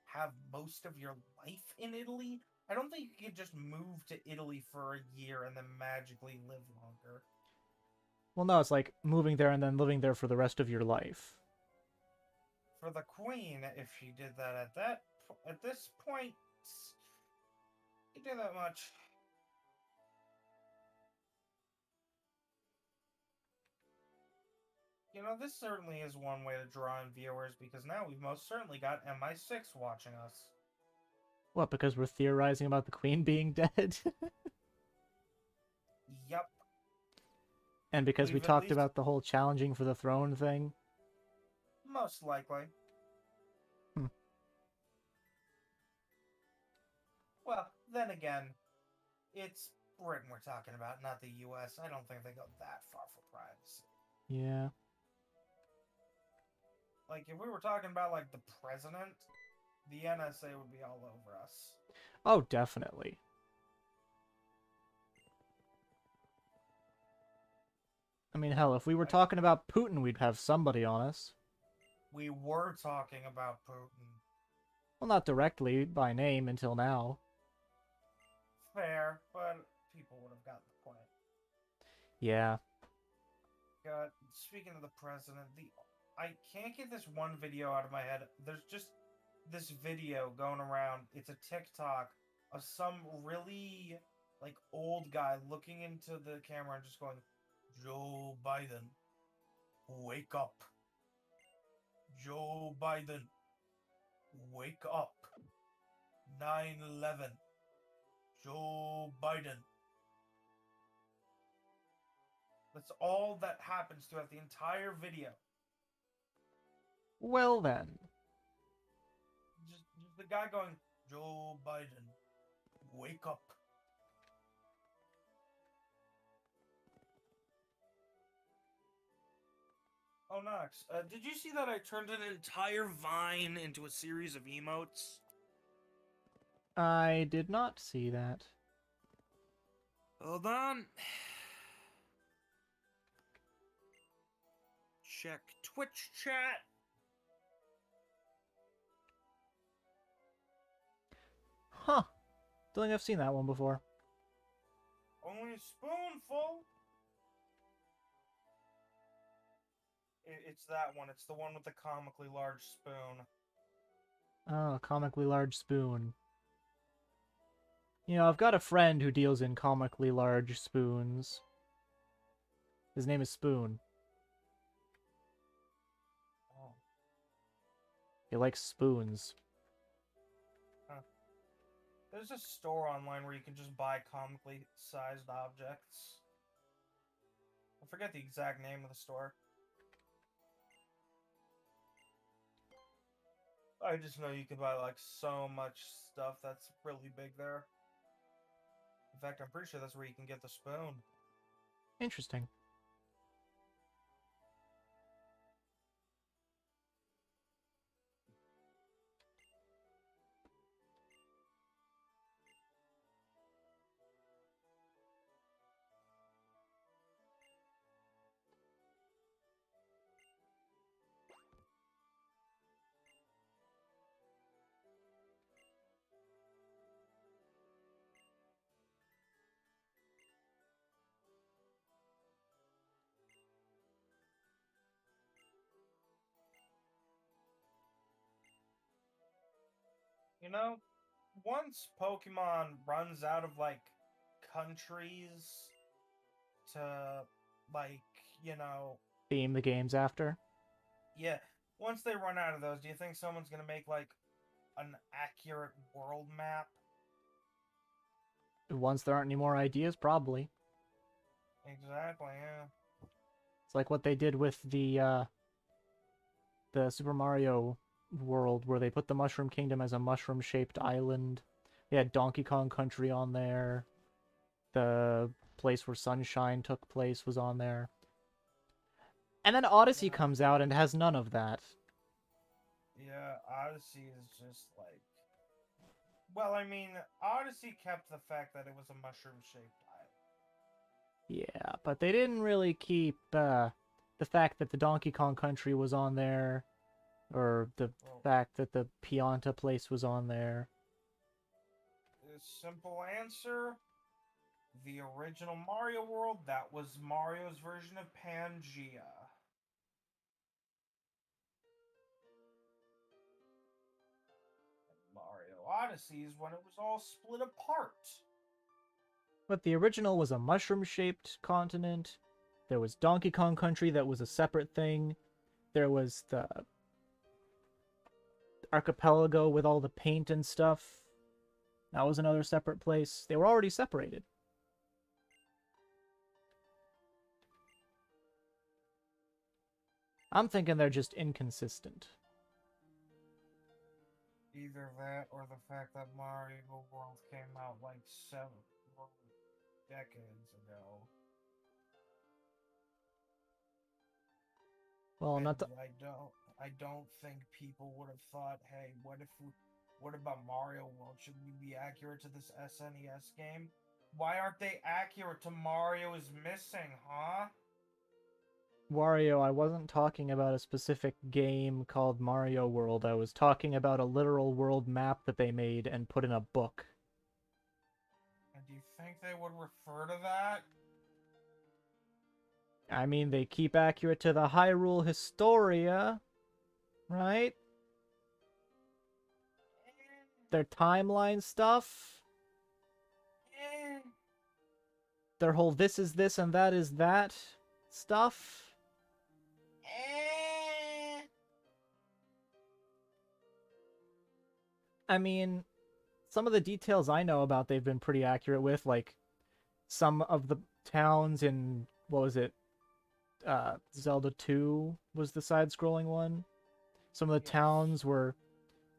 have most of your life in Italy. I don't think you can just move to Italy for a year and then magically live longer. Well, no, it's like moving there and then living there for the rest of your life. For the Queen, if she did that at this point, you do that much. You know, this certainly is one way to draw in viewers because now we've most certainly got MI6 watching us. What, because we're theorizing about the queen being dead? Yup. And because we We've at talked least about the whole challenging for the throne thing? most likely. Hmm. Well, then again, it's Britain we're talking about, not the US. I don't think they go that far for privacy. Yeah. Like, if we were talking about, like, the president, the NSA would be all over us. Oh, definitely. I mean, hell, if we were talking about Putin, we'd have somebody on us. We were talking about Putin. Well, not directly, by name, until now. Fair, but people would have gotten the point. Yeah. God, speaking of the president, I can't get this one video out of my head. There's just this video going around. It's a TikTok of some really, like, old guy looking into the camera and just going, "Joe Biden, wake up. Joe Biden, wake up. 9/11. Joe Biden." That's all that happens throughout the entire video. Well then. Just the guy going, "Joe Biden, wake up." Oh, Nox, did you see that I turned an entire vine into a series of emotes? I did not see that. Hold on. Check Twitch chat. Huh. Don't think I've seen that one before. Only a spoonful. It's that one. It's the one with the comically large spoon. Oh, comically large spoon. You know, I've got a friend who deals in comically large spoons. His name is Spoon. Oh. He likes spoons. Huh. There's a store online where you can just buy comically sized objects. I forget the exact name of the store. I just know you can buy, like, so much stuff that's really big there. In fact, I'm pretty sure that's where you can get the spoon. Interesting. You know, once Pokemon runs out of, like, countries to, like, you know, Theme the games after. yeah, once they run out of those, do you think someone's gonna make, like, an accurate world map? Once there aren't any more ideas, probably. Exactly, yeah. It's like what they did with the Super Mario world, where they put the Mushroom Kingdom as a mushroom-shaped island. They had Donkey Kong Country on there. The place where Sunshine took place was on there. And then Odyssey Yeah, comes out and has none of that. yeah, Odyssey is just like. Well, I mean, Odyssey kept the fact that it was a mushroom shaped island. Yeah, but they didn't really keep the fact that the Donkey Kong Country was on there, or the Well, fact that the Pianta place was on there. the simple answer the original Mario World, that was Mario's version of Pangea. Mario Odyssey is when it was all split apart. But the original was a mushroom-shaped continent. There was Donkey Kong Country that was a separate thing. There was the archipelago with all the paint and stuff. That was another separate place. They were already separated. I'm thinking they're just inconsistent. Either that or the fact that Mario World came out like 7 decades ago. Well, And not the... I don't think people would have thought, hey, what about Mario World? Should we be accurate to this SNES game? Why aren't they accurate to Mario is missing, huh? Wario, I wasn't talking about a specific game called Mario World. I was talking about a literal world map that they made and put in a book. And do you think they would refer to that? I mean, they keep accurate to the Hyrule Historia, right? Their timeline stuff. Eh. Their whole this is this and that is that stuff. Eh. I mean, some of the details I know about they've been pretty accurate with, like some of the towns in, what was it? Zelda 2 was the side-scrolling one. Some of the Yes. towns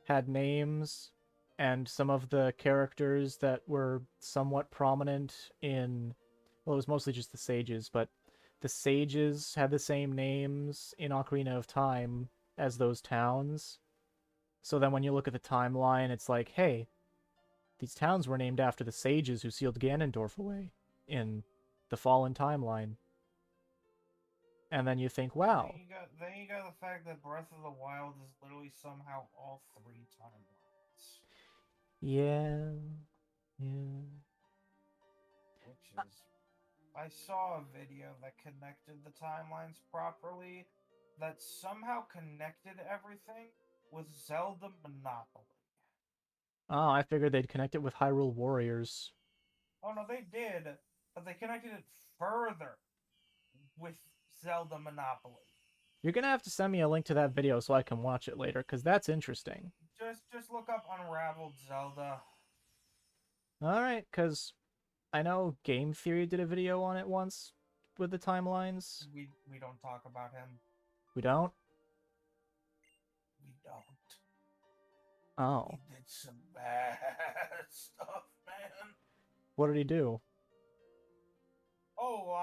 had names, and some of the characters that were somewhat prominent in, well, it was mostly just the sages, but the sages had the same names in Ocarina of Time as those towns. So then when you look at the timeline, it's like, hey, these towns were named after the sages who sealed Ganondorf away in the Fallen timeline. And then you think, wow. Then you got the fact that Breath of the Wild is literally somehow all 3 timelines. Yeah. Yeah. Which is, I saw a video that connected the timelines properly, that somehow connected everything with Zelda Monopoly. Oh, I figured they'd connect it with Hyrule Warriors. Oh no, they did, but they connected it further with Zelda Monopoly. You're gonna have to send me a link to that video so I can watch it later, because that's interesting. Just look up Unraveled Zelda. Alright, because I know Game Theory did a video on it once with the timelines. We don't talk about him. We don't? We don't. Oh. He did some bad stuff, man. What did he do? Oh,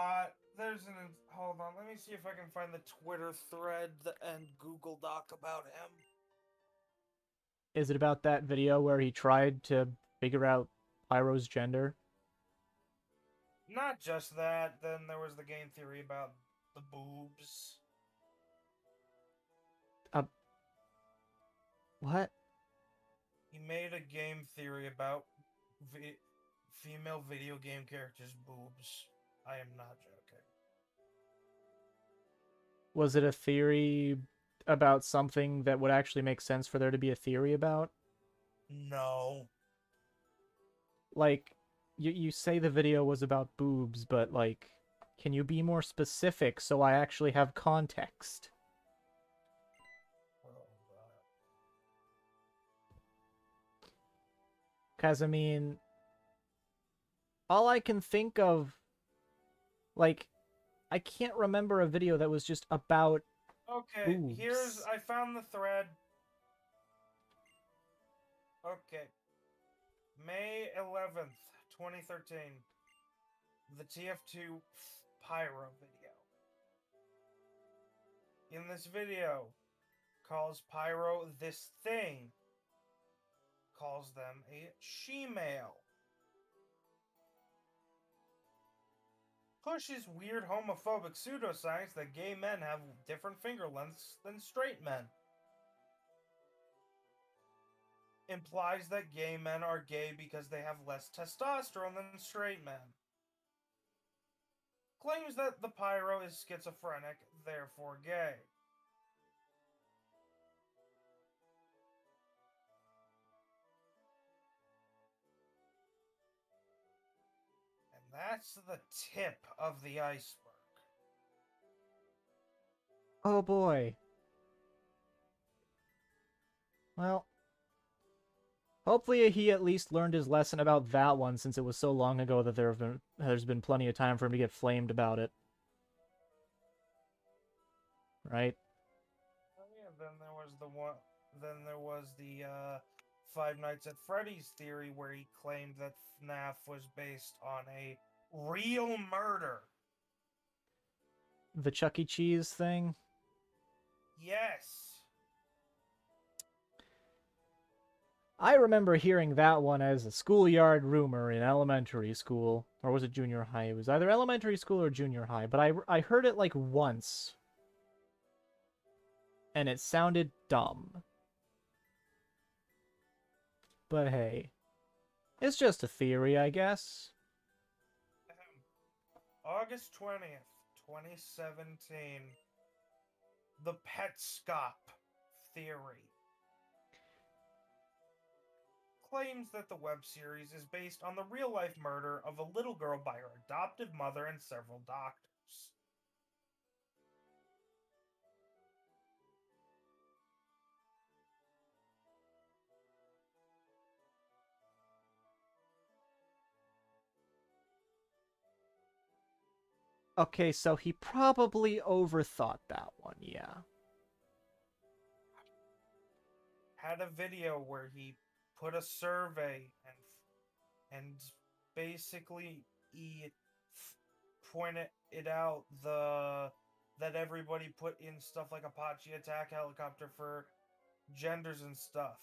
hold on. Let me see if I can find the Twitter thread and Google Doc about him. Is it about that video where he tried to figure out Pyro's gender? Not just that. Then there was the game theory about the boobs. What? He made a game theory about female video game characters' boobs. I am not joking. Was it a theory about something that would actually make sense for there to be a theory about? No. Like, you say the video was about boobs, but, like, can you be more specific so I actually have context? Because, I mean, all I can think of, like, I can't remember a video that was just about Okay, boobs. I found the thread. Okay. May 11th, 2013. The TF2 Pyro video. In this video, calls Pyro this thing. Calls them a she-male. Pushes weird homophobic pseudoscience that gay men have different finger lengths than straight men. Implies that gay men are gay because they have less testosterone than straight men. Claims that the Pyro is schizophrenic, therefore gay. And that's the tip of the iceberg. Oh boy. Well, hopefully he at least learned his lesson about that one, since it was so long ago that there's been plenty of time for him to get flamed about it. Right? Oh yeah, then there was the Five Nights at Freddy's theory where he claimed that FNAF was based on a real murder. The Chuck E. Cheese thing. Yes. I remember hearing that one as a schoolyard rumor in elementary school. Or was it junior high? It was either elementary school or junior high. But I heard it like once. And it sounded dumb. But hey. It's just a theory, I guess. August 20th, 2017. The Petscop Theory. Claims that the web series is based on the real-life murder of a little girl by her adoptive mother and several doctors. Okay, so he probably overthought that one, yeah. Had a video where he put a survey and basically he pointed it out that everybody put in stuff like Apache attack helicopter for genders and stuff.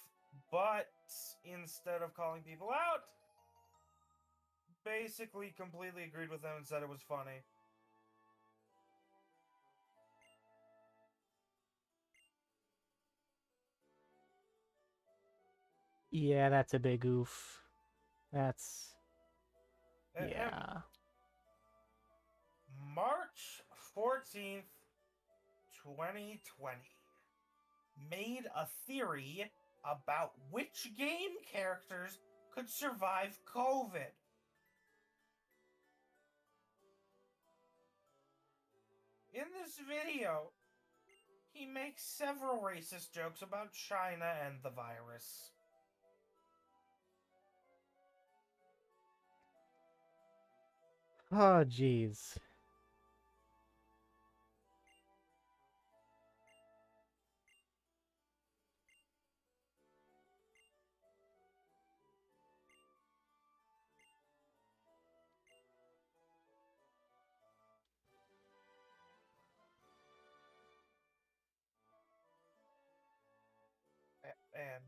But instead of calling people out, basically completely agreed with them and said it was funny. Yeah, that's a big oof. That's... Ahem. yeah. March 14th, 2020. Made a theory about which game characters could survive COVID. In this video, he makes several racist jokes about China and the virus. Oh, jeez. And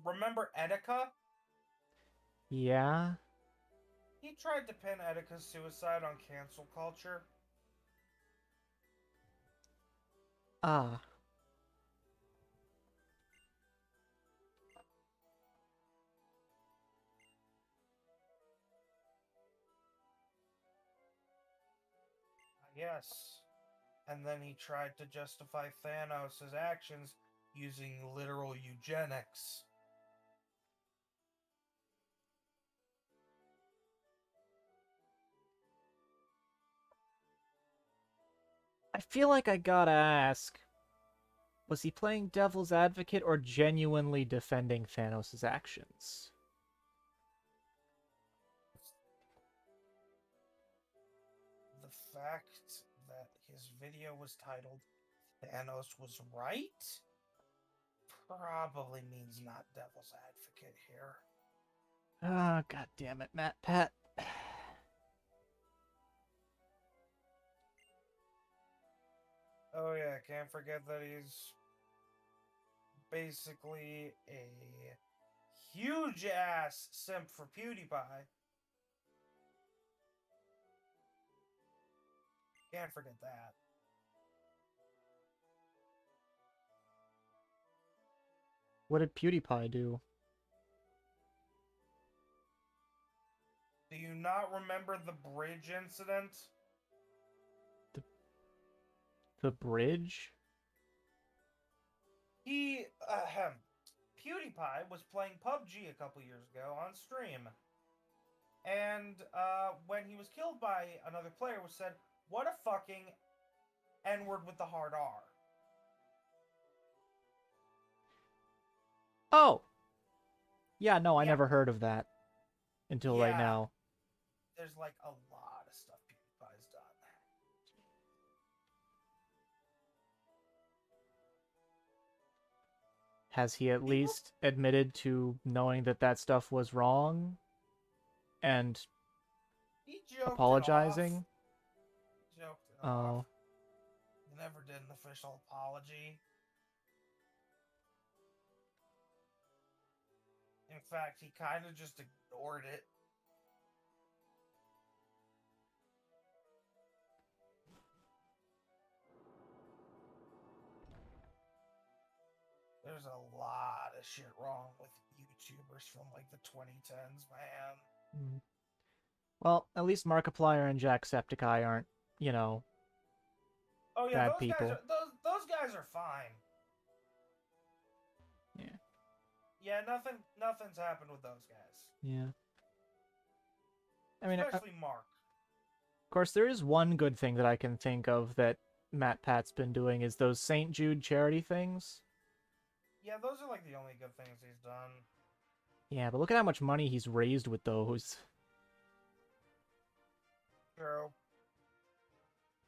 remember Etika? Yeah? He tried to pin Etika's suicide on cancel culture. Ah. Yes. And then he tried to justify Thanos' actions using literal eugenics. I feel like I gotta ask, was he playing devil's advocate or genuinely defending Thanos' actions? fact that his video was titled Thanos was right probably means not devil's advocate here. Ah, god damn it, Matt Pat. Oh yeah, can't forget that he's basically a huge ass simp for PewDiePie. Can't forget that. What did PewDiePie do? Do you not remember the bridge incident? The bridge? PewDiePie was playing PUBG a couple years ago on stream. And when he was killed by another player, was said, "What a fucking N-word with the hard R." Oh! Yeah, no, I Yeah. never heard of that until right Yeah. now. There's like a lot of stuff PewDiePie's done. Has he at least admitted to knowing that that stuff was wrong and He joked apologizing? It off. Joked it Oh. off. He never did an official apology. In fact, he kind of just ignored it. There's a lot of shit wrong with YouTubers from like the 2010s, man. Well, at least Markiplier and Jacksepticeye aren't, you know, Oh yeah, bad those people. guys are those guys are fine. Yeah. Yeah, nothing's happened with those guys. Yeah. I mean, Especially Mark. Of course, there is one good thing that I can think of that Matt Pat's been doing is those St. Jude charity things. Yeah, those are like the only good things he's done. Yeah, but look at how much money he's raised with those. True.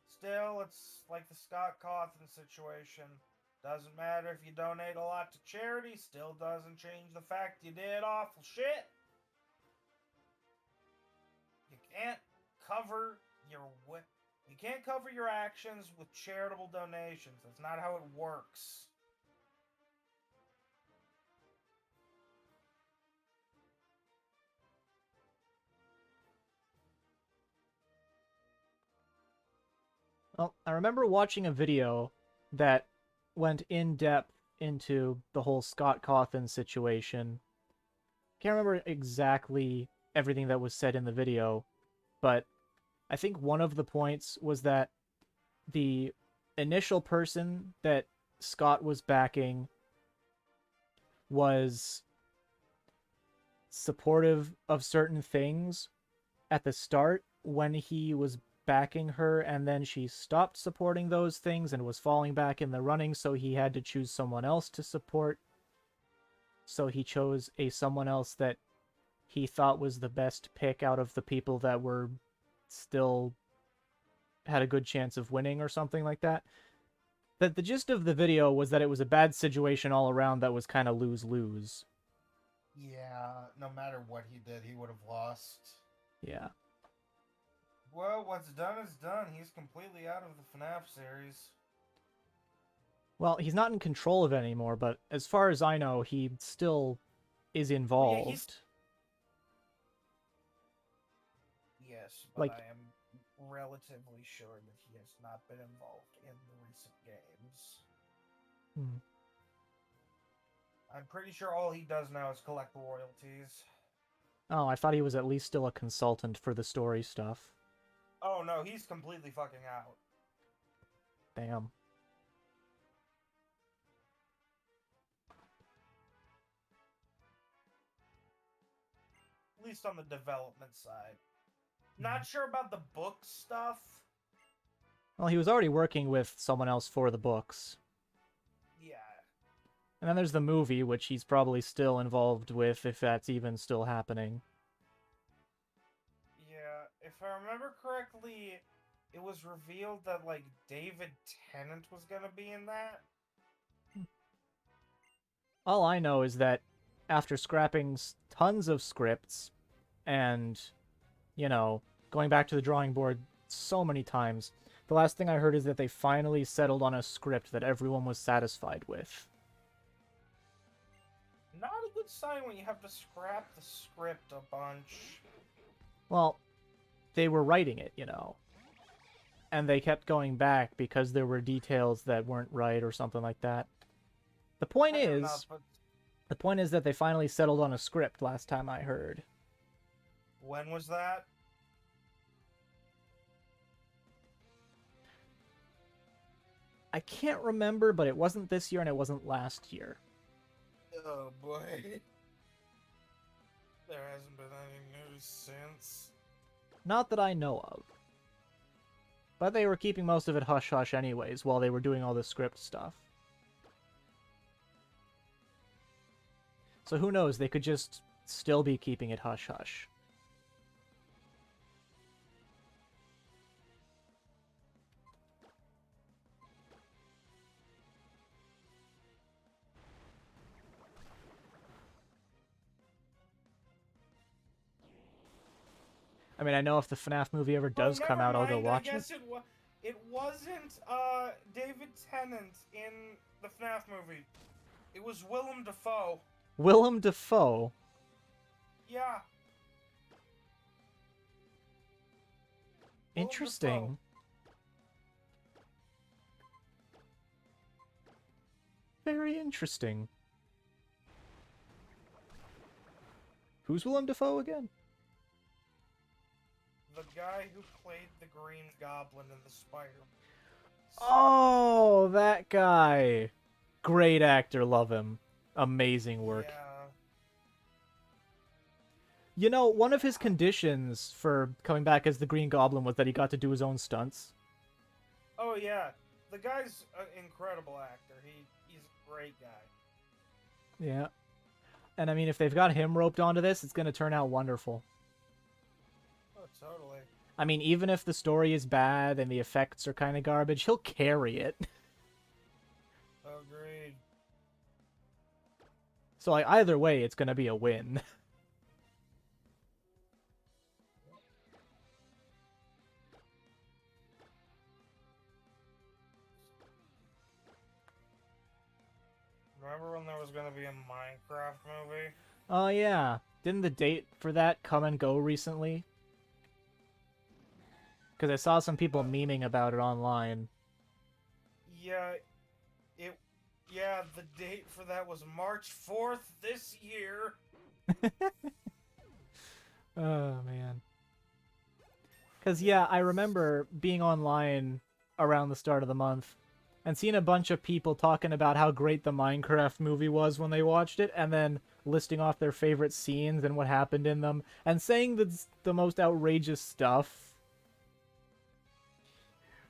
Still, it's like the Scott Cawthon situation. Doesn't matter if you donate a lot to charity, still doesn't change the fact you did awful shit. You can't cover your actions with charitable donations. That's not how it works. Well, I remember watching a video that went in depth into the whole Scott Cawthon situation. Can't remember exactly everything that was said in the video, but I think one of the points was that the initial person that Scott was backing was supportive of certain things at the start when he was backing her, and then she stopped supporting those things and was falling back in the running, so he had to choose someone else to support. So he chose someone else that he thought was the best pick out of the people that were still had a good chance of winning or something like that. That the gist of the video was that it was a bad situation all around that was kind of lose-lose. Yeah, no matter what he did, he would have lost. Yeah. Well, what's done is done. He's completely out of the FNAF series. Well, he's not in control of it anymore, but as far as I know, he still is involved. Yes, but Like, I am relatively sure that he has not been involved in the recent games. I'm pretty sure all he does now is collect royalties. Oh, I thought he was at least still a consultant for the story stuff. Oh no, he's completely fucking out. Damn. At least on the development side. Not sure about the book stuff. Well, he was already working with someone else for the books. Yeah. And then there's the movie, which he's probably still involved with, if that's even still happening. Yeah, if I remember correctly, it was revealed that like David Tennant was gonna be in that. All I know is that after scrapping tons of scripts and, you know, going back to the drawing board so many times, the last thing I heard is that they finally settled on a script that everyone was satisfied with. Not a good sign when you have to scrap the script a bunch. Well, they were writing it, you know. And they kept going back because there were details that weren't right or something like that. The point Fair is, enough, but the point is that they finally settled on a script last time I heard. when was that? I can't remember, but it wasn't this year and it wasn't last year. Oh boy. There hasn't been any news since. Not that I know of. But they were keeping most of it hush-hush anyways while they were doing all the script stuff. So who knows, they could just still be keeping it hush-hush. I mean, I know if the FNAF movie ever does come out, I'll go watch it. It wasn't David Tennant in the FNAF movie. It was Willem Dafoe. Willem Dafoe? Yeah. Interesting. Very interesting. Who's Willem Dafoe again? The guy who played the Green Goblin in the Spider. Oh, that guy. Great actor, love him. Amazing work. Yeah. You know, one of his conditions for coming back as the Green Goblin was that he got to do his own stunts. Oh yeah, the guy's an incredible actor. He's a great guy. Yeah. And I mean, if they've got him roped onto this, it's going to turn out wonderful. Oh, totally. I mean, even if the story is bad and the effects are kind of garbage, he'll carry it. Agreed. So like, either way, it's going to be a win. Remember when there was going to be a Minecraft movie? Oh yeah. Didn't the date for that come and go recently? Because I saw some people memeing about it online. Yeah, the date for that was March 4th this year. Oh, man. Because, yeah, I remember being online around the start of the month and seeing a bunch of people talking about how great the Minecraft movie was when they watched it, and then listing off their favorite scenes and what happened in them, and saying the most outrageous stuff.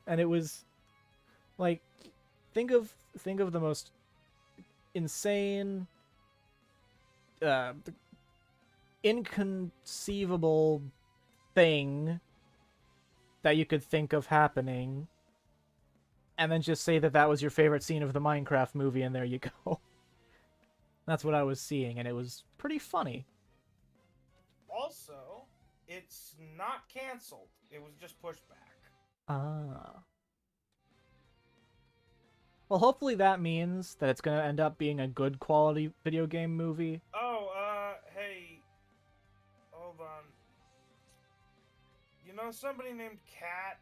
And it was, like, think of the most insane, inconceivable thing that you could think of happening, and then just say that was your favorite scene of the Minecraft movie, and there you go. That's what I was seeing, and it was pretty funny. Also, it's not canceled. It was just pushed back. Ah. Well, hopefully that means that it's going to end up being a good quality video game movie. Oh, hey. Hold on. You know somebody named Kat?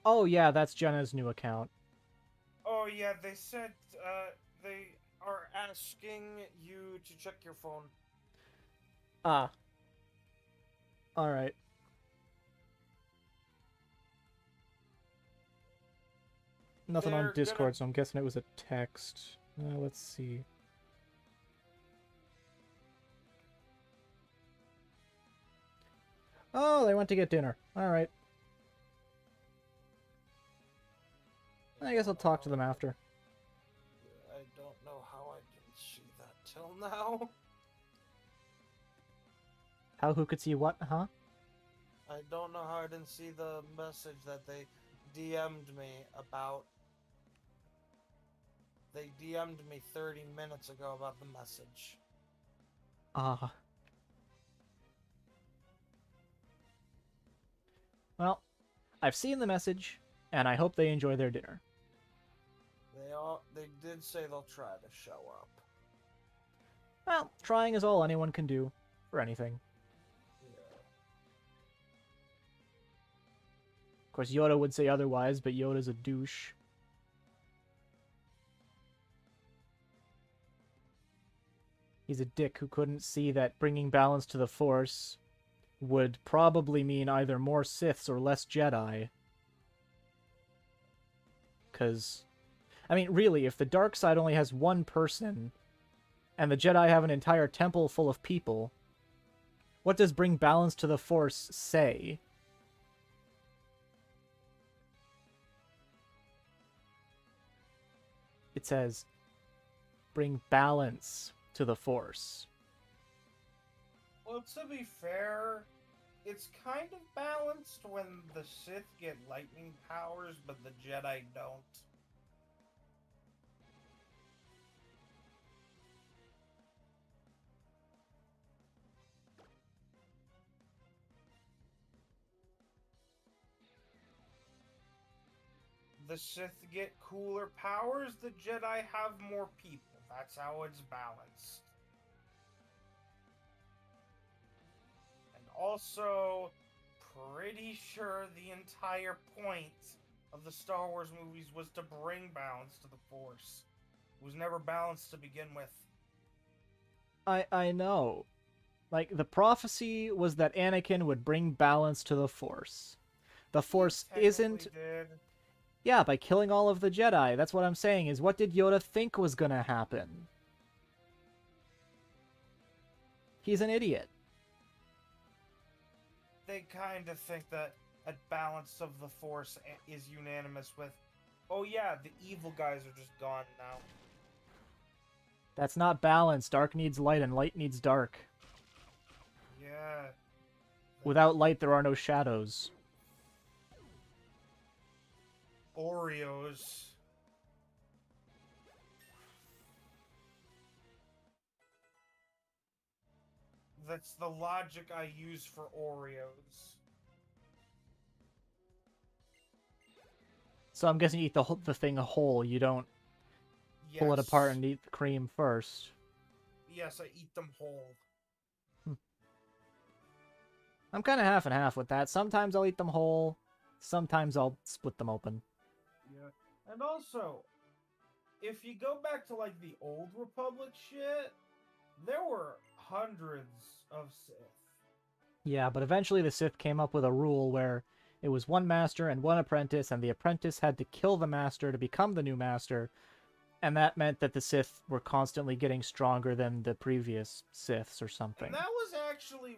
Oh, yeah, that's Jenna's new account. Oh, yeah, they said, they are asking you to check your phone. Ah. Alright. Nothing on Discord, so I'm guessing it was a text. Let's see. Oh, they went to get dinner. Alright. I guess I'll talk to them after. I don't know how I didn't see that till now. How who could see what, huh? I don't know how I didn't see the message that they DM'd me about. They DM'd me 30 minutes ago about the message. Ah. Well, I've seen the message, and I hope they enjoy their dinner. They did say they'll try to show up. Well, trying is all anyone can do for anything. Yeah. Of course, Yoda would say otherwise, but Yoda's a douche. He's a dick who couldn't see that bringing balance to the Force would probably mean either more Siths or less Jedi. Because, I mean, really, if the dark side only has one person, and the Jedi have an entire temple full of people, what does bring balance to the Force say? It says, bring balance to the Force. Well, to be fair, it's kind of balanced when the Sith get lightning powers, but the Jedi don't. The Sith get cooler powers, the Jedi have more people. That's how it's balanced. And also, pretty sure the entire point of the Star Wars movies was to bring balance to the Force. It was never balanced to begin with. I know. Like, the prophecy was that Anakin would bring balance to the Force. The Force isn't... Did. Yeah, by killing all of the Jedi. That's what I'm saying, is what did Yoda think was gonna happen? He's an idiot. They kind of think that a balance of the Force is unanimous with, oh yeah, the evil guys are just gone now. That's not balance. Dark needs light and light needs dark. Yeah. Without light, there are no shadows. Oreos. That's the logic I use for Oreos. So I'm guessing you eat the thing whole. You don't pull it apart and eat the cream first. Yes, I eat them whole. I'm kind of half and half with that. Sometimes I'll eat them whole. Sometimes I'll split them open. Yeah. And also, if you go back to like the old Republic shit, there were hundreds of Sith. Yeah, but eventually the Sith came up with a rule where it was one master and one apprentice, and the apprentice had to kill the master to become the new master, and that meant that the Sith were constantly getting stronger than the previous Siths or something. And that was actually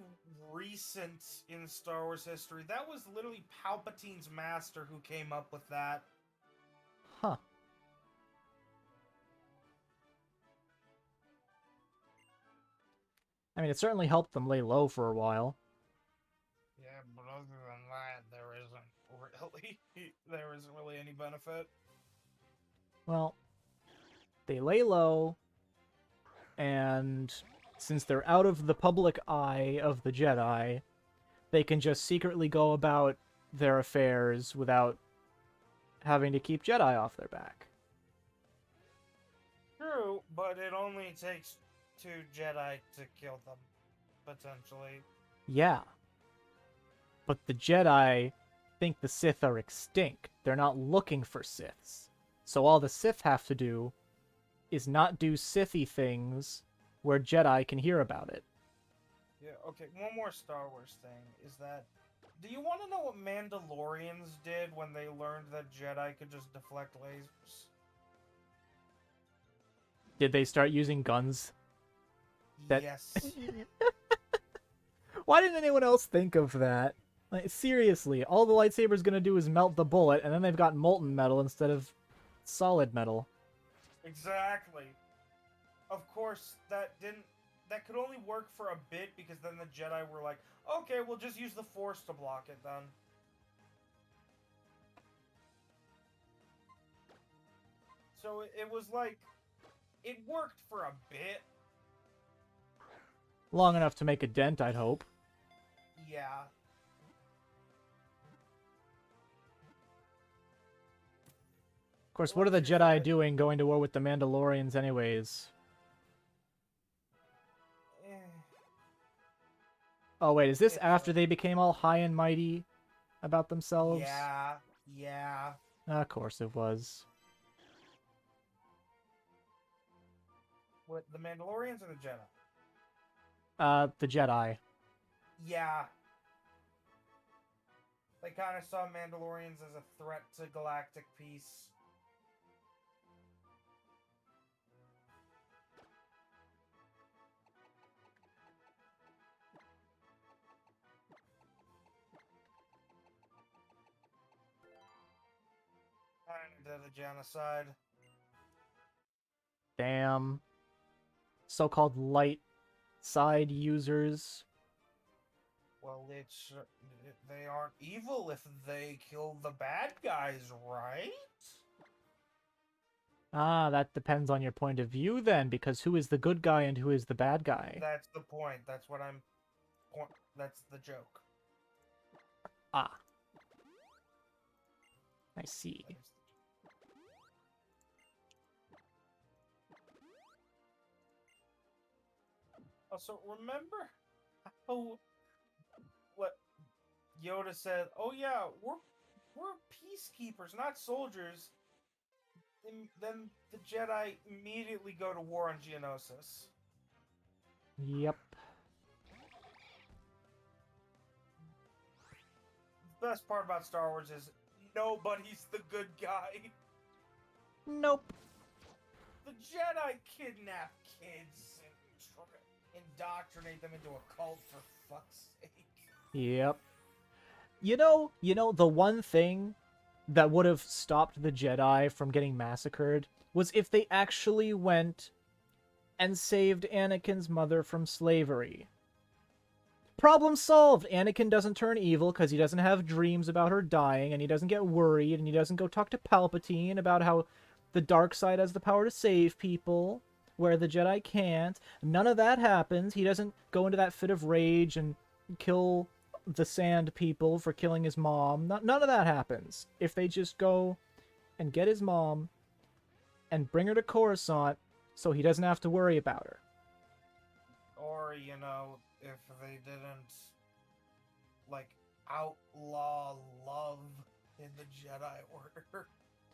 recent in Star Wars history. That was literally Palpatine's master who came up with that. Huh. I mean, it certainly helped them lay low for a while. Yeah, but other than that, there isn't really any benefit. Well, they lay low, and since they're out of the public eye of the Jedi, they can just secretly go about their affairs without having to keep Jedi off their back. True, but it only takes 2 Jedi to kill them, potentially. Yeah. But the Jedi think the Sith are extinct. They're not looking for Siths. So all the Sith have to do is not do Sithy things where Jedi can hear about it. Yeah, okay, one more Star Wars thing is that, do you want to know what Mandalorians did when they learned that Jedi could just deflect lasers? Did they start using guns? Yes. Why didn't anyone else think of that? Like, seriously, all the lightsaber's gonna do is melt the bullet, and then they've got molten metal instead of solid metal. Exactly. Of course, that didn't that could only work for a bit because then the Jedi were like, okay, we'll just use the Force to block it then. So it was like, it worked for a bit. Long enough to make a dent, I'd hope. Yeah. Of course, what are the Jedi doing going to war with the Mandalorians anyways? Oh, wait, is this after they became all high and mighty about themselves? Yeah, yeah. Of course it was. What, the Mandalorians or the Jedi? The Jedi. Yeah. They kind of saw Mandalorians as a threat to galactic peace. And the genocide. Damn. So-called light side users. Well, they aren't evil if they kill the bad guys, right? Ah, that depends on your point of view then, because who is the good guy and who is the bad guy? That's the point. That's what I'm... That's the joke. Ah. I see. Also, remember how what Yoda said? Oh yeah, we're peacekeepers, not soldiers. And then the Jedi immediately go to war on Geonosis. Yep. The best part about Star Wars is nobody's the good guy. Nope. The Jedi kidnap kids and indoctrinate them into a cult, for fuck's sake. Yep. You know, the one thing that would have stopped the Jedi from getting massacred was if they actually went and saved Anakin's mother from slavery. Problem solved! Anakin doesn't turn evil because he doesn't have dreams about her dying, and he doesn't get worried, and he doesn't go talk to Palpatine about how the dark side has the power to save people, where the Jedi can't. None of that happens. He doesn't go into that fit of rage and kill the Sand people for killing his mom. None of that happens. If they just go and get his mom and bring her to Coruscant so he doesn't have to worry about her. Or, you know, if they didn't, like, outlaw love in the Jedi Order.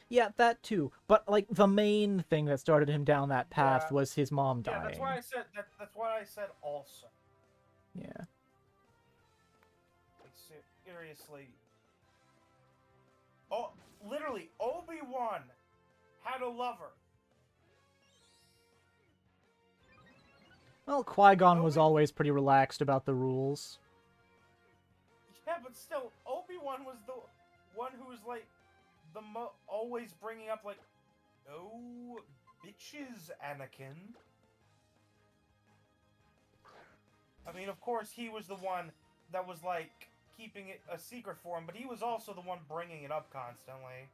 Yeah, that too. But, like, the main thing that started him down that path was his mom dying. Yeah, that's why I said, that's why I said also. Yeah. Like, seriously. Oh, literally, Obi-Wan had a lover. Well, Qui-Gon was always pretty relaxed about the rules. Yeah, but still, Obi-Wan was the one who was, like, always bringing up, like, no bitches, Anakin. I mean, of course, he was the one that was, like, keeping it a secret for him, but he was also the one bringing it up constantly.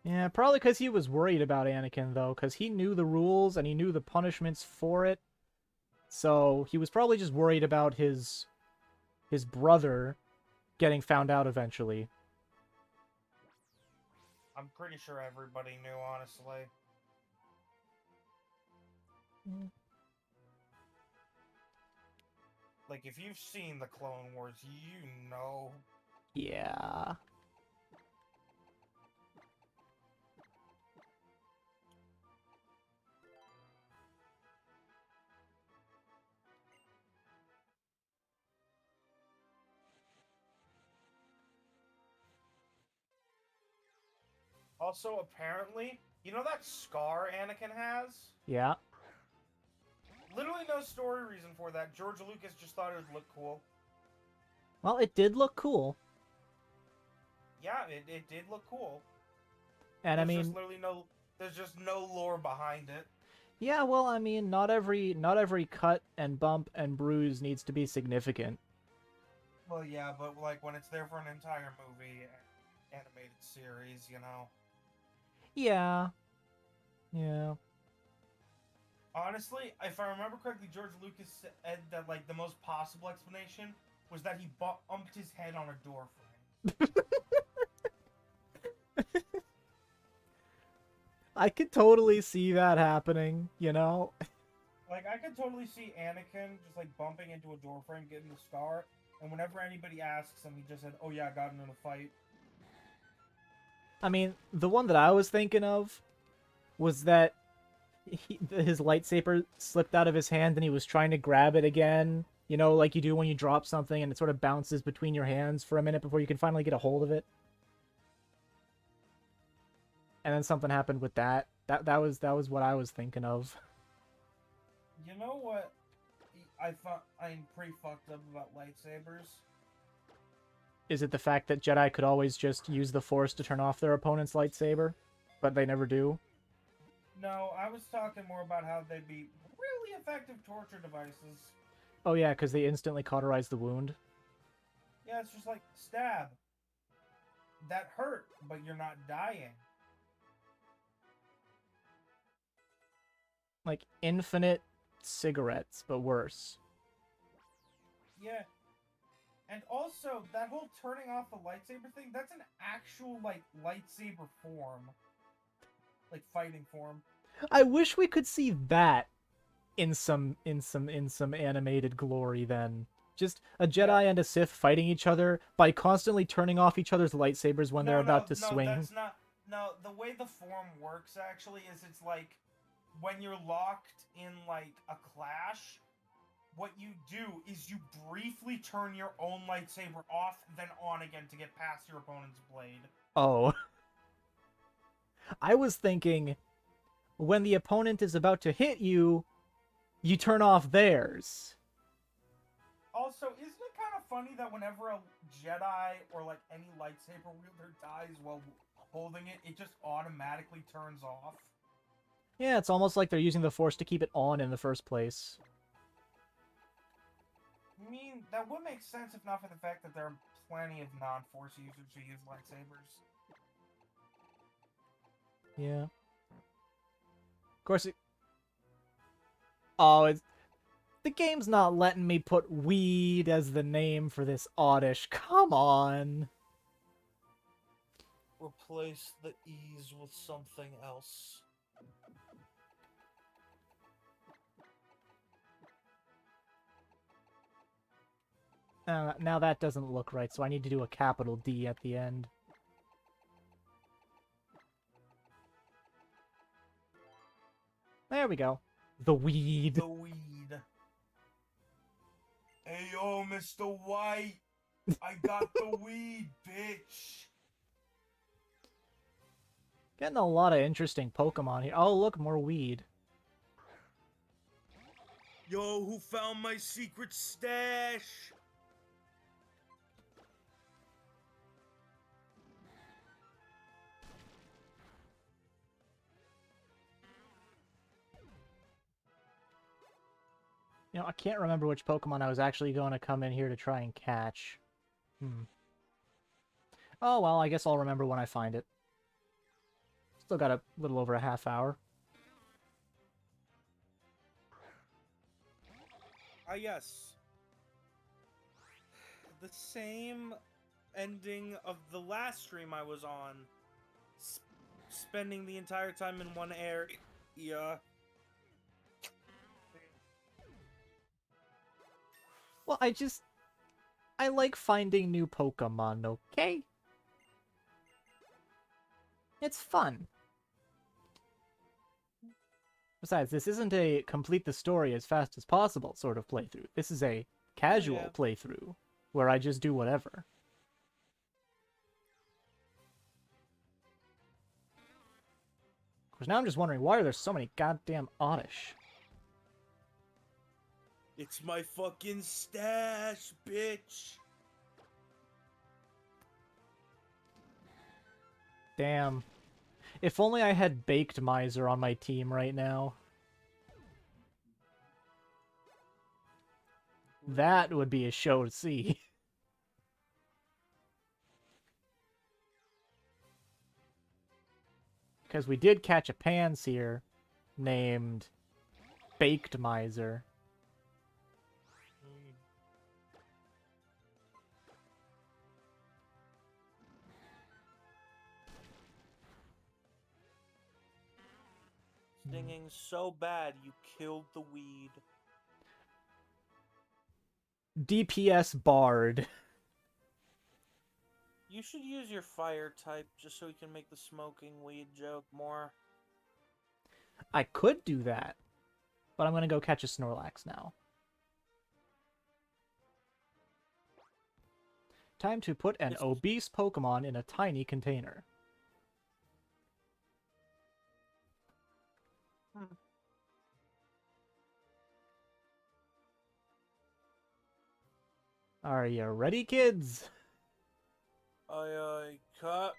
Yeah, probably because he was worried about Anakin, though, because he knew the rules and he knew the punishments for it. So he was probably just worried about his brother getting found out eventually. I'm pretty sure everybody knew, honestly. Like, if you've seen the Clone Wars, you know. Yeah. Also, apparently, you know that scar Anakin has? Yeah. Literally no story reason for that. George Lucas just thought it would look cool. Well, it did look cool. Yeah, it did look cool. And There's I mean, just literally there's just no lore behind it. Yeah, well, I mean, not every cut and bump and bruise needs to be significant. Well, yeah, but like when it's there for an entire movie, animated series, you know. Yeah, yeah. Honestly, if I remember correctly, George Lucas said that like the most possible explanation was that he bumped his head on a door frame. I could totally see that happening, you know? Like I could totally see Anakin just like bumping into a door frame, getting the scar, and whenever anybody asks him, he just said, "Oh yeah, I got into a fight." I mean, the one that I was thinking of was that his lightsaber slipped out of his hand and he was trying to grab it again. You know, like you do when you drop something and it sort of bounces between your hands for a minute before you can finally get a hold of it. And then something happened with that. That was what I was thinking of. You know what? I thought I'm pretty fucked up about lightsabers. Is it the fact that Jedi could always just use the Force to turn off their opponent's lightsaber, but they never do? No, I was talking more about how they'd be really effective torture devices. Oh yeah, because they instantly cauterize the wound. Yeah, it's just like stab. That hurt, but you're not dying. Like infinite cigarettes, but worse. Yeah. And also, that whole turning off the lightsaber thing, that's an actual, like, lightsaber form. Like, fighting form. I wish we could see that in some animated glory then. Just a Yeah. Jedi and a Sith fighting each other by constantly turning off each other's lightsabers when they're No, about no, to no, swing. that's not. No, the way the form works, actually, is it's like when you're locked in, like, a clash, what you do is you briefly turn your own lightsaber off, then on again to get past your opponent's blade. Oh. I was thinking when the opponent is about to hit you, you turn off theirs. Also, isn't it kind of funny that whenever a Jedi or like any lightsaber wielder dies while holding it, it just automatically turns off? Yeah, it's almost like they're using the Force to keep it on in the first place. I mean, that would make sense if not for the fact that there are plenty of non-Force users who use lightsabers. Yeah. Of course, oh, the game's not letting me put weed as the name for this oddish. Come on. Replace the E's with something else. Now that doesn't look right, so I need to do a capital D at the end. There we go. The weed. The weed. Hey yo, Mr. White! I got the weed, bitch! Getting a lot of interesting Pokemon here. Oh, look, more weed. Yo, who found my secret stash? You know, I can't remember which Pokemon I was actually going to come in here to try and catch. Oh, well, I guess I'll remember when I find it. Still got a little over a half hour. Ah, yes. The same ending of the last stream I was on. Spending the entire time in one area. Well, I like finding new Pokemon, okay? It's fun. Besides, this isn't a complete the story as fast as possible sort of playthrough. This is a casual playthrough where I just do whatever. Of course, now I'm just wondering, why are there so many goddamn oddish? It's my fucking stash, bitch. Damn. If only I had Baked Miser on my team right now. That would be a show to see. Because we did catch a Panseer named Baked Miser. Stinging so bad you killed the weed. DPS Bard. You should use your fire type just so we can make the smoking weed joke more. I could do that, but I'm going to go catch a Snorlax now. Time to put an obese Pokemon in a tiny container. Are you ready, kids? Cut.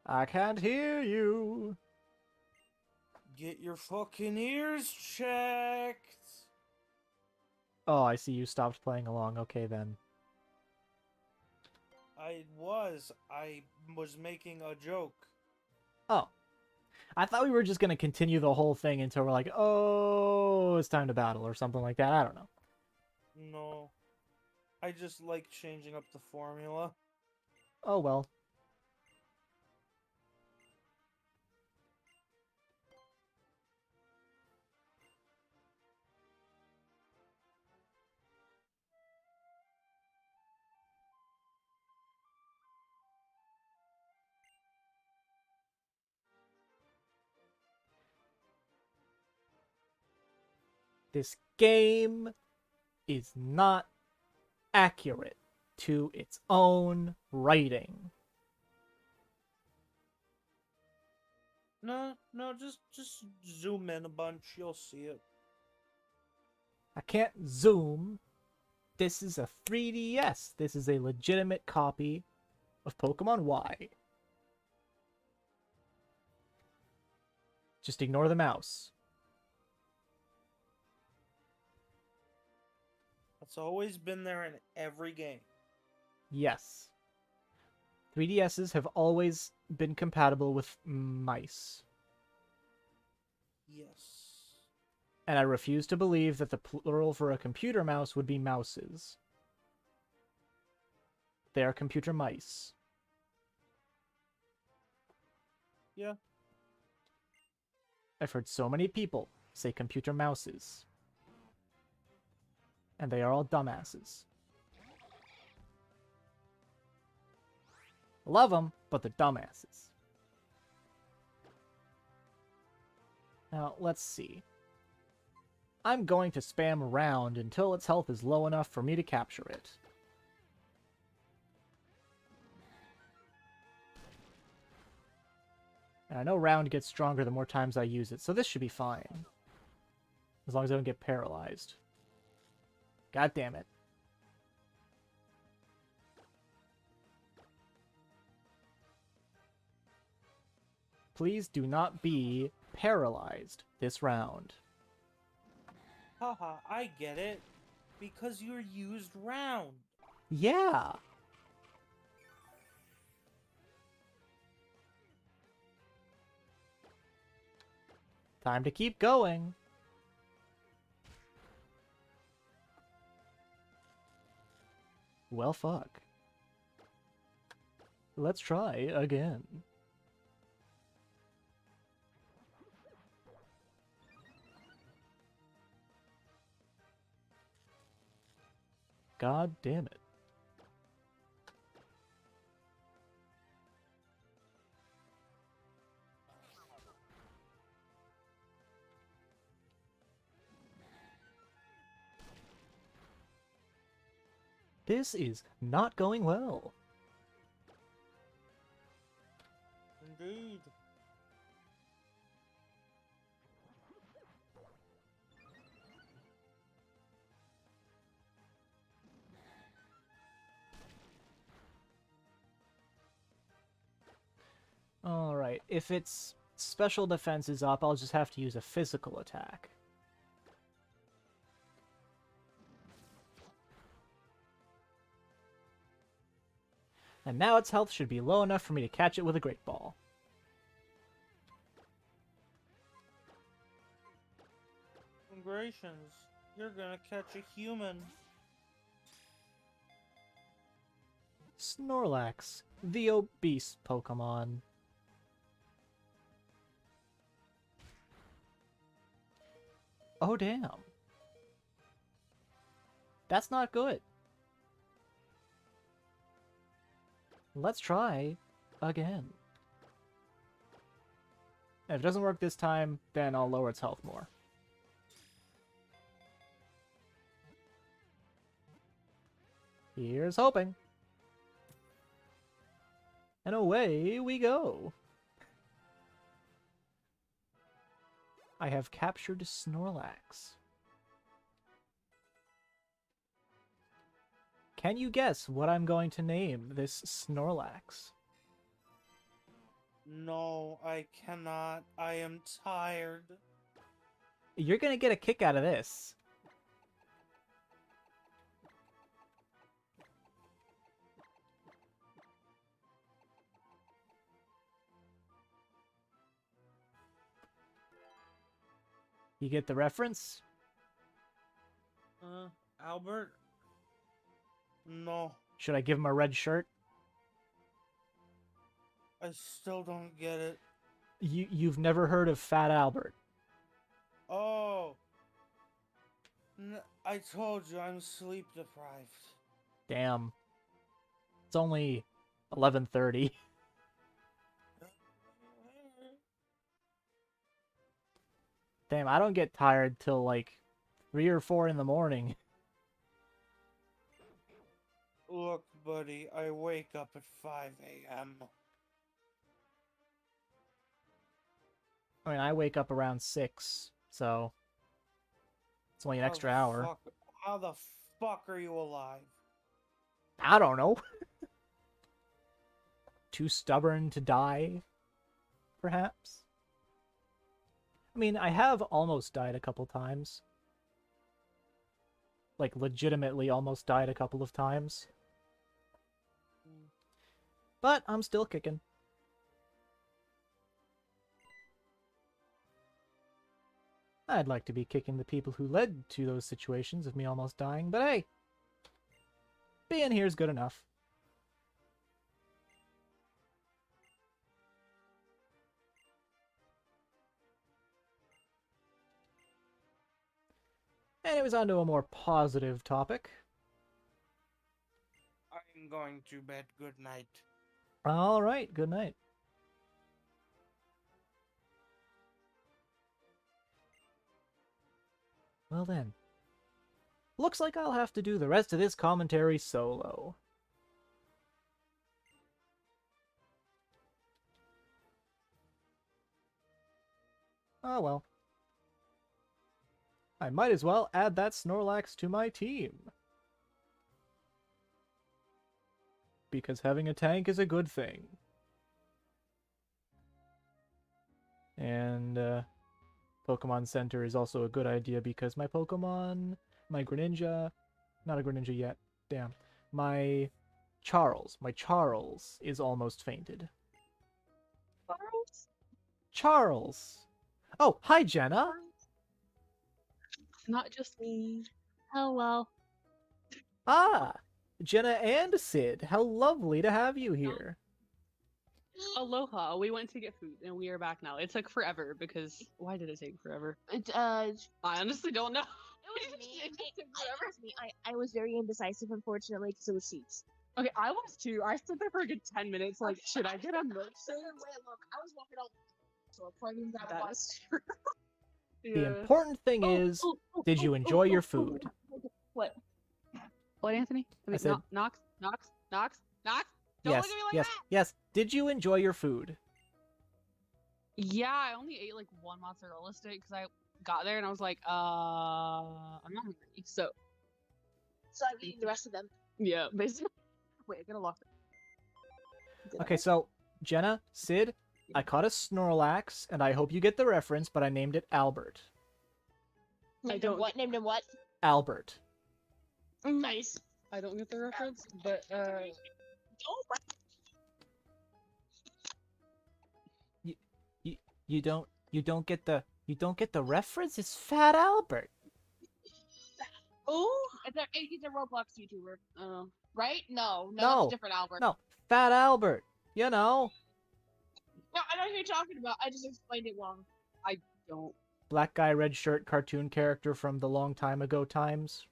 I can't hear you. Get your fucking ears checked. Oh, I see you stopped playing along. Okay, then. I was making a joke. Oh. I thought we were just going to continue the whole thing until we're like, oh, it's time to battle or something like that. I don't know. No. I just like changing up the formula. Oh, well. This game is not accurate to its own writing. No, just zoom in a bunch, you'll see it. I can't zoom. This is a 3DS. This is a legitimate copy of Pokemon Y. Just ignore the mouse. It's always been there in every game. Yes. 3DSs have always been compatible with mice. Yes. And I refuse to believe that the plural for a computer mouse would be mouses. They are computer mice. Yeah. I've heard so many people say computer mouses. And they are all dumbasses. Love them, but they're dumbasses. Now, let's see. I'm going to spam around until its health is low enough for me to capture it. And I know round gets stronger the more times I use it, so this should be fine. As long as I don't get paralyzed. God damn it. Please do not be paralyzed this round. Haha, I get it. Because you're used round. Yeah. Time to keep going. Well, fuck. Let's try again. God damn it. This is not going well. Indeed. Alright, if its special defense is up, I'll just have to use a physical attack. And now its health should be low enough for me to catch it with a Great Ball. Congratulations, you're gonna catch a human. Snorlax, the obese Pokemon. Oh, damn. That's not good. Let's try again. And if it doesn't work this time, then I'll lower its health more. Here's hoping. And away we go. I have captured Snorlax. Can you guess what I'm going to name this Snorlax? No, I cannot. I am tired. You're gonna get a kick out of this. You get the reference? Albert? No, Should I give him a red shirt? I still don't get it. You've never heard of Fat Albert. Oh. I told you I'm sleep deprived. Damn. It's only 11:30. Damn, I don't get tired till like 3 or 4 in the morning. Look, buddy, I wake up at 5 a.m. I mean, I wake up around 6, so it's only an extra hour. How the fuck are you alive? I don't know. Too stubborn to die, perhaps? I mean, I have almost died a couple times. Like, legitimately almost died a couple of times. But I'm still kicking. I'd like to be kicking the people who led to those situations of me almost dying, but hey, being here is good enough. Anyways, on to a more positive topic. I'm going to bed. Good night. Alright, good night. Well then. Looks like I'll have to do the rest of this commentary solo. Oh well. I might as well add that Snorlax to my team. Because having a tank is a good thing. And, Pokemon Center is also a good idea because my Pokemon, my Greninja, not a Greninja yet, damn, my Charles is almost fainted. Charles! Oh, hi Jenna! Not just me. Hello. Ah! Jenna and Sid, how lovely to have you here. Aloha. We went to get food and we are back now. It took forever because why did it take forever? It I honestly don't know. was me. It took forever. It was me. I was very indecisive, unfortunately, because it was sheets. Okay, I was too. I stood there for a good 10 minutes. Like, should I get a milkshake? Look, I was walking out, so a plane got That bus. is true. The important thing is, did you enjoy your food? What? What, Anthony? I mean, said- Knox. Don't Yes, look at me like yes, that. yes. Did you enjoy your food? Yeah, I only ate like one mozzarella stick because I got there and I was like, I'm not hungry. So I'm eating the rest of them. yeah, basically. Wait, I gotta lock it. Okay, so, Jenna, Sid, I caught a Snorlax, and I hope you get the reference, but I named it Albert. Named don't- him what? Named him what? Albert. Nice. I don't get the reference, but Don't You don't get the reference? It's Fat Albert. Oh, he's a Roblox YouTuber. Right? No, No. that's a different Albert. No, Fat Albert. You know. No, I know who you're talking about. I just explained it wrong. I don't. Black guy, red shirt, cartoon character from the long time ago times.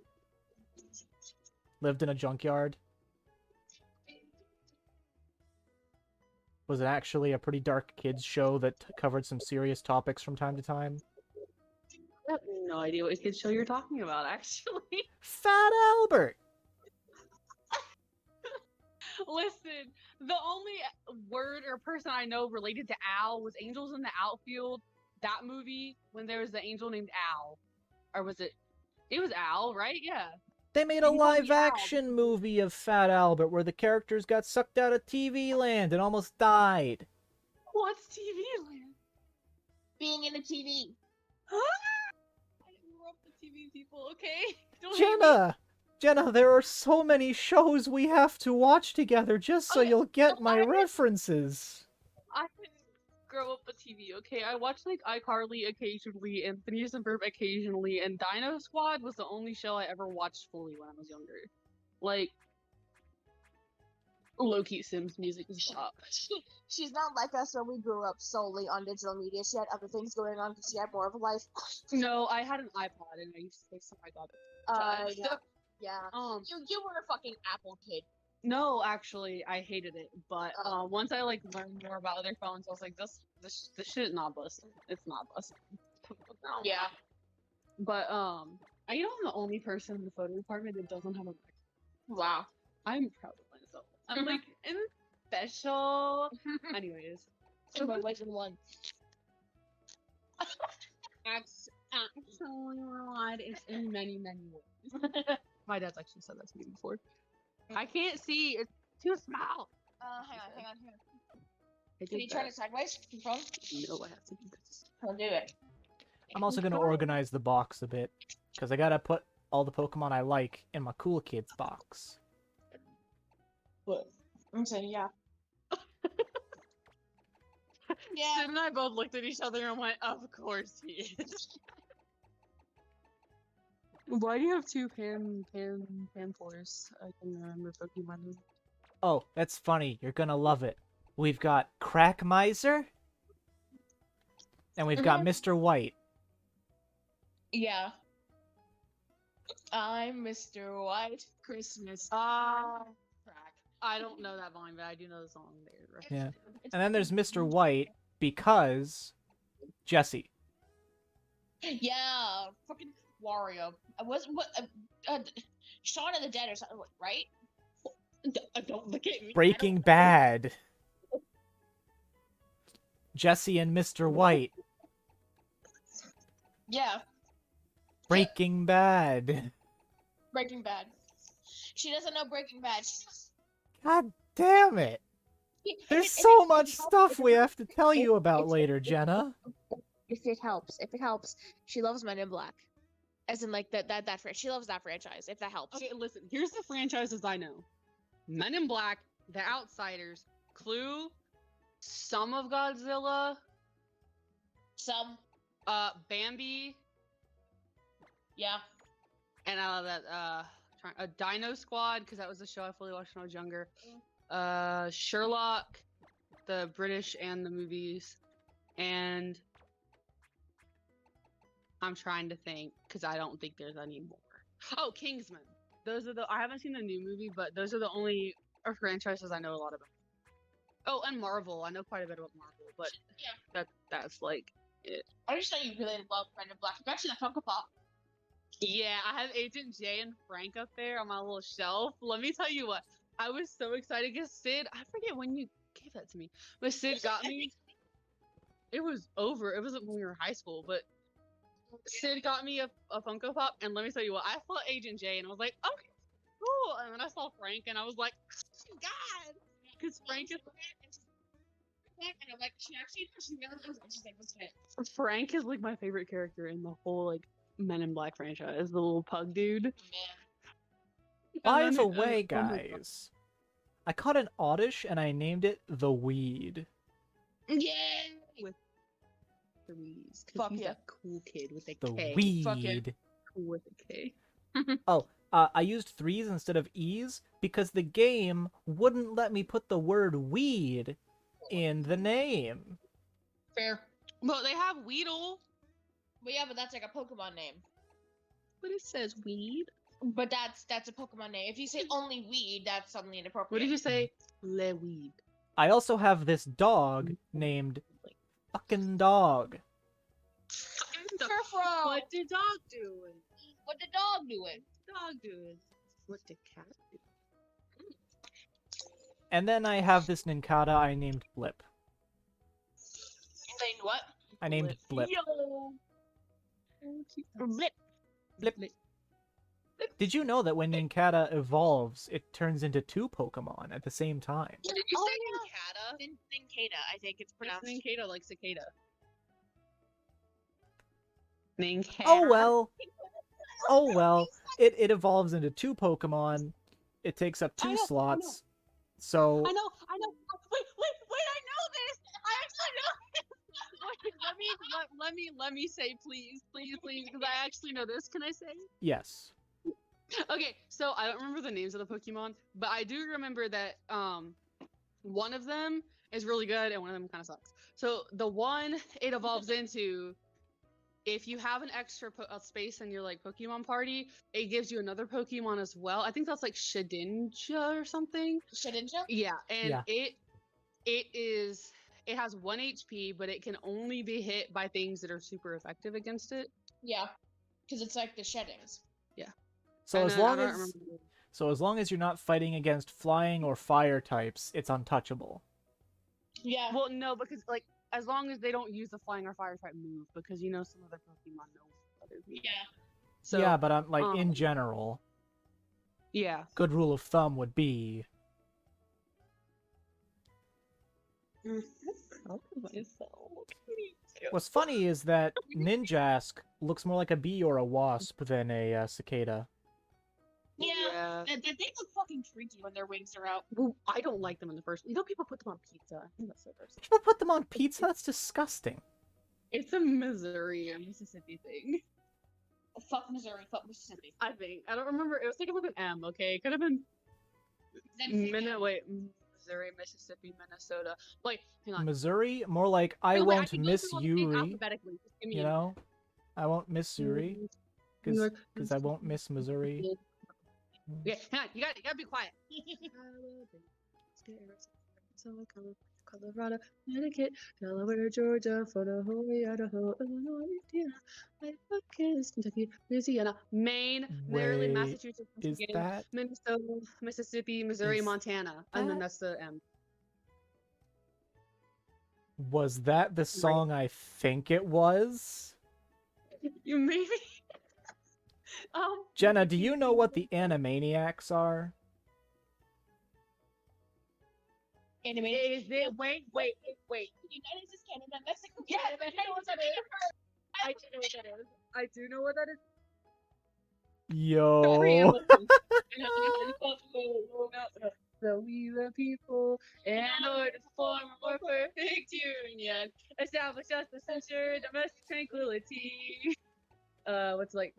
Lived in a junkyard. Was it actually a pretty dark kids show that covered some serious topics from time to time? I have no idea what kid show you're talking about, actually. Fat Albert! Listen, the only word or person I know related to Al was Angels in the Outfield. That movie, when there was the angel named Al. Or was it? It was Al, right? Yeah. They made a You call me live-action movie of Fat Albert where the characters got sucked out of TV land and almost died. What's TV land? Being in a TV. I grew up with TV people, okay? Don't hate me. Jenna, there are so many shows we have to watch together just so Okay, you'll get so my I- references. I didn't grow up with TV, okay? I watched like iCarly occasionally and Phineas and Ferb occasionally, and Dino Squad was the only show I ever watched fully when I was younger. Like, low-key Sims music is pop. She's not like us where we grew up solely on digital media. She had other things going on because she had more of a life. No, I had an iPod and I used to say, "Oh my god." Yeah. Yeah. Um, You were a fucking Apple kid. no, actually, I hated it. But once I like learned more about other phones, I was like, this shit is not busting. It's not busting. No. Yeah. But I'm the only person in the photo department that doesn't have a Mac. Wow. I'm proud of myself. I'm like, I'm special. Anyways, Congratulations, one. actually, Rod, it's in many, many ways. My dad's actually said that to me before. I can't see. It's too small. Hang on. I Can you did turn that. it sideways? Control? No, I have to do this. I'll do it. I'm also going to organize the box a bit, because I gotta put all the Pokemon I like in my Cool Kids box. What? I'm saying, yeah. Yeah. Sid and I both looked at each other and went, "Of course he is." Why do you have two Panforce? I can remember Pokemon. Oh, that's funny. You're gonna love it. We've got Crack Miser, and we've got Mr. White. Yeah. I'm Mr. White Christmas. Crack. Crack. I don't know that volume, but I do know the song there. Yeah. And then there's Mr. White because Jesse. Yeah, fucking Wario. I wasn't what Shaun of the Dead or something, right? Don't look at me. Breaking Bad. Jesse and Mr. White. Yeah, Breaking Bad. Breaking Bad. She doesn't know Breaking Bad. God damn it. There's so much stuff we have to tell you about later, Jenna. If it helps, she loves Men in Black, as in like that she loves that franchise. If that helps. Okay, listen. Here's the franchises I know: Men in Black, The Outsiders, Clue, some of Godzilla, Some, Bambi, yeah. and Dino Squad, because that was the show I fully watched when I was younger. Sherlock, the British and the movies, and I'm trying to think because I don't think there's any more. Oh, Kingsman. Those are I haven't seen the new movie, but those are the only franchises I know a lot about. Oh, and Marvel. I know quite a bit about Marvel, but Yeah. that's like it. I just know you really love Men in Black. Especially the Funko Pop. Yeah, I have Agent J and Frank up there on my little shelf. Let me tell you what, I was so excited because Sid, I forget when you gave that to me, but Sid got me. It was when we were in high school, but Sid got me a Funko Pop, and let me tell you what, I saw Agent J and I was like, okay, cool. And then I saw Frank and I was like, oh God, because Frank is. And I'm like, she really knows it. She's like, what's it? Frank is like my favorite character in the whole like Men in Black franchise, the little pug dude. Man. By And the then, way, oh my God. guys, I caught an oddish and I named it The Weed. Yeah. Threes. Because Fuck he's yeah. a cool kid with a The K. Fuck yeah. weed. Cool with a K. I used threes instead of e's because the game wouldn't let me put the word weed in the name. Fair. Well, they have Weedle, But yeah, but that's like a Pokemon name. but it says weed. But that's a Pokemon name. If you say only weed, that's suddenly inappropriate. What did you say? Le weed. I also have this dog named fucking dog. Furfro! What did dog doing? What the dog doing? Dog doing? What did cat do? And then I have this Nincada I named Blip. Named what? I named Blip. Yo. Blip. Blip. Did you know that when Nincada evolves, it turns into 2 Pokemon at the same time? Did you Oh, say yeah. Nincada? Nincada, I think it's pronounced. Nincada like cicada. Nincada. Oh well. Oh well. It evolves into 2 Pokemon. It takes up 2 I know, I slots. So I know. Wait, I know this. I actually know this. Let me say please, because I actually know this. Can I say? yes. Okay, so I don't remember the names of the Pokemon, but I do remember that one of them is really good and one of them kind of sucks. So the one it evolves into, if you have an extra space in your like Pokemon party, it gives you another Pokemon as well. I think that's like Shedinja or something. Shedinja? Yeah, and Yeah. it has 1 HP, but it can only be hit by things that are super effective against it. Yeah. Because it's like the sheddings. So And as then I long don't as remember- as long as you're not fighting against flying or fire types, it's untouchable. Yeah. Well, no, because like as long as they don't use the flying or fire type move, because you know some other Pokemon know other moves. Yeah. So yeah, but I'm like in um, general, yeah. good rule of thumb would be what's funny is that Ninjask looks more like a bee or a wasp than a cicada. Yeah. They look fucking freaky when their wings are out. Well, I don't like them in the first. You know, people put them on pizza. I think that's so gross. People put them on pizza? That's disgusting. It's a Missouri or Mississippi thing. Fuck Missouri, fuck Mississippi. I think. I don't remember. It was like with an M. Okay, it could have been. Missouri, Mississippi, Minnesota. Like, hang on. Missouri? More like I Wait, I won't can go miss through all the things Yuri. alphabetically. Just give me You a know? I won't miss Yuri. New York, Because I won't miss Missouri. Yeah, hang on. You gotta be quiet. Colorado, Connecticut, Delaware, Georgia, Florida, Hawaii, Idaho, Illinois, Indiana, Kansas, Kentucky, Louisiana, Maine, Maryland, Wait, Massachusetts, is Michigan, that Minnesota, Mississippi, Missouri, Is Montana, and then that's the M. was that the song I think it was? You maybe. Jenna, do you know what the Animaniacs are? Animated. Is it? Wait. United States, Canada, Mexico. Yeah, I know what that is. I do know what that is. Yo. So we the people, in order to form a more perfect union, establish us the censure, domestic tranquility. What's like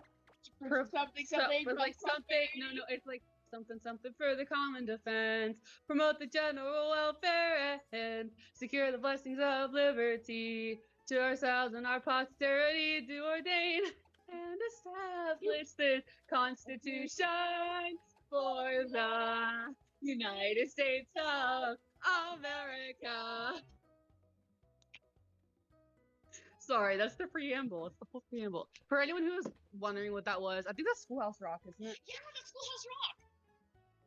Something. it's like something. No, it's like something for the common defense. Promote the general welfare and secure the blessings of liberty to ourselves and our posterity. Do ordain and establish this Constitution for the United States of America. Sorry, that's the preamble. It's the whole preamble. For anyone who was wondering what that was, I think that's Schoolhouse Rock, isn't it? Yeah, that's Schoolhouse Rock.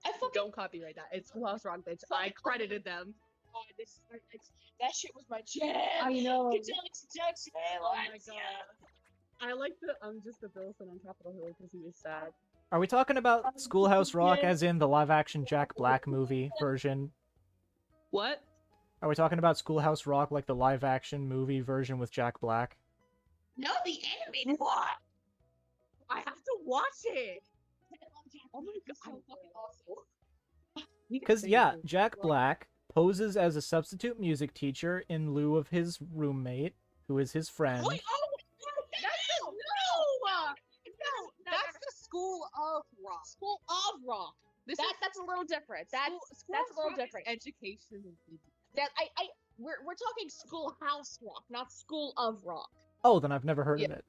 I fucking Don't copyright that. It's Schoolhouse Rock, bitch. I credited them. God, that shit was my jam. I know. Jackson. Oh my god. I like the just the Bill on Capitol Hill because he was sad. Are we talking about Schoolhouse Rock as in the live-action Jack Black movie version? What? Are we talking about Schoolhouse Rock like the live-action movie version with Jack Black? No, the animated one. I have to watch it. Oh my god, so fucking awesome. Because, yeah, Jack Black poses as a substitute music teacher in lieu of his roommate, who is his friend. Wait, oh, no, that's the School of Rock. School of Rock. That's a little different. That's a little different. Education. We're talking Schoolhouse Rock, not School of Rock. Oh, then I've never heard of Yeah. it.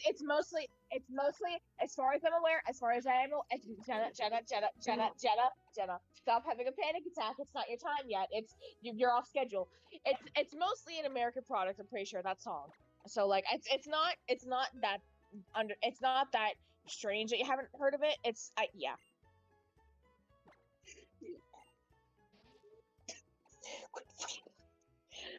It's mostly as far as I'm aware, as far as I am. Jenna, stop having a panic attack. It's not your time yet. You're off schedule. It's mostly an American product. I'm pretty sure that song. So like it's not that strange that you haven't heard of it. Yeah.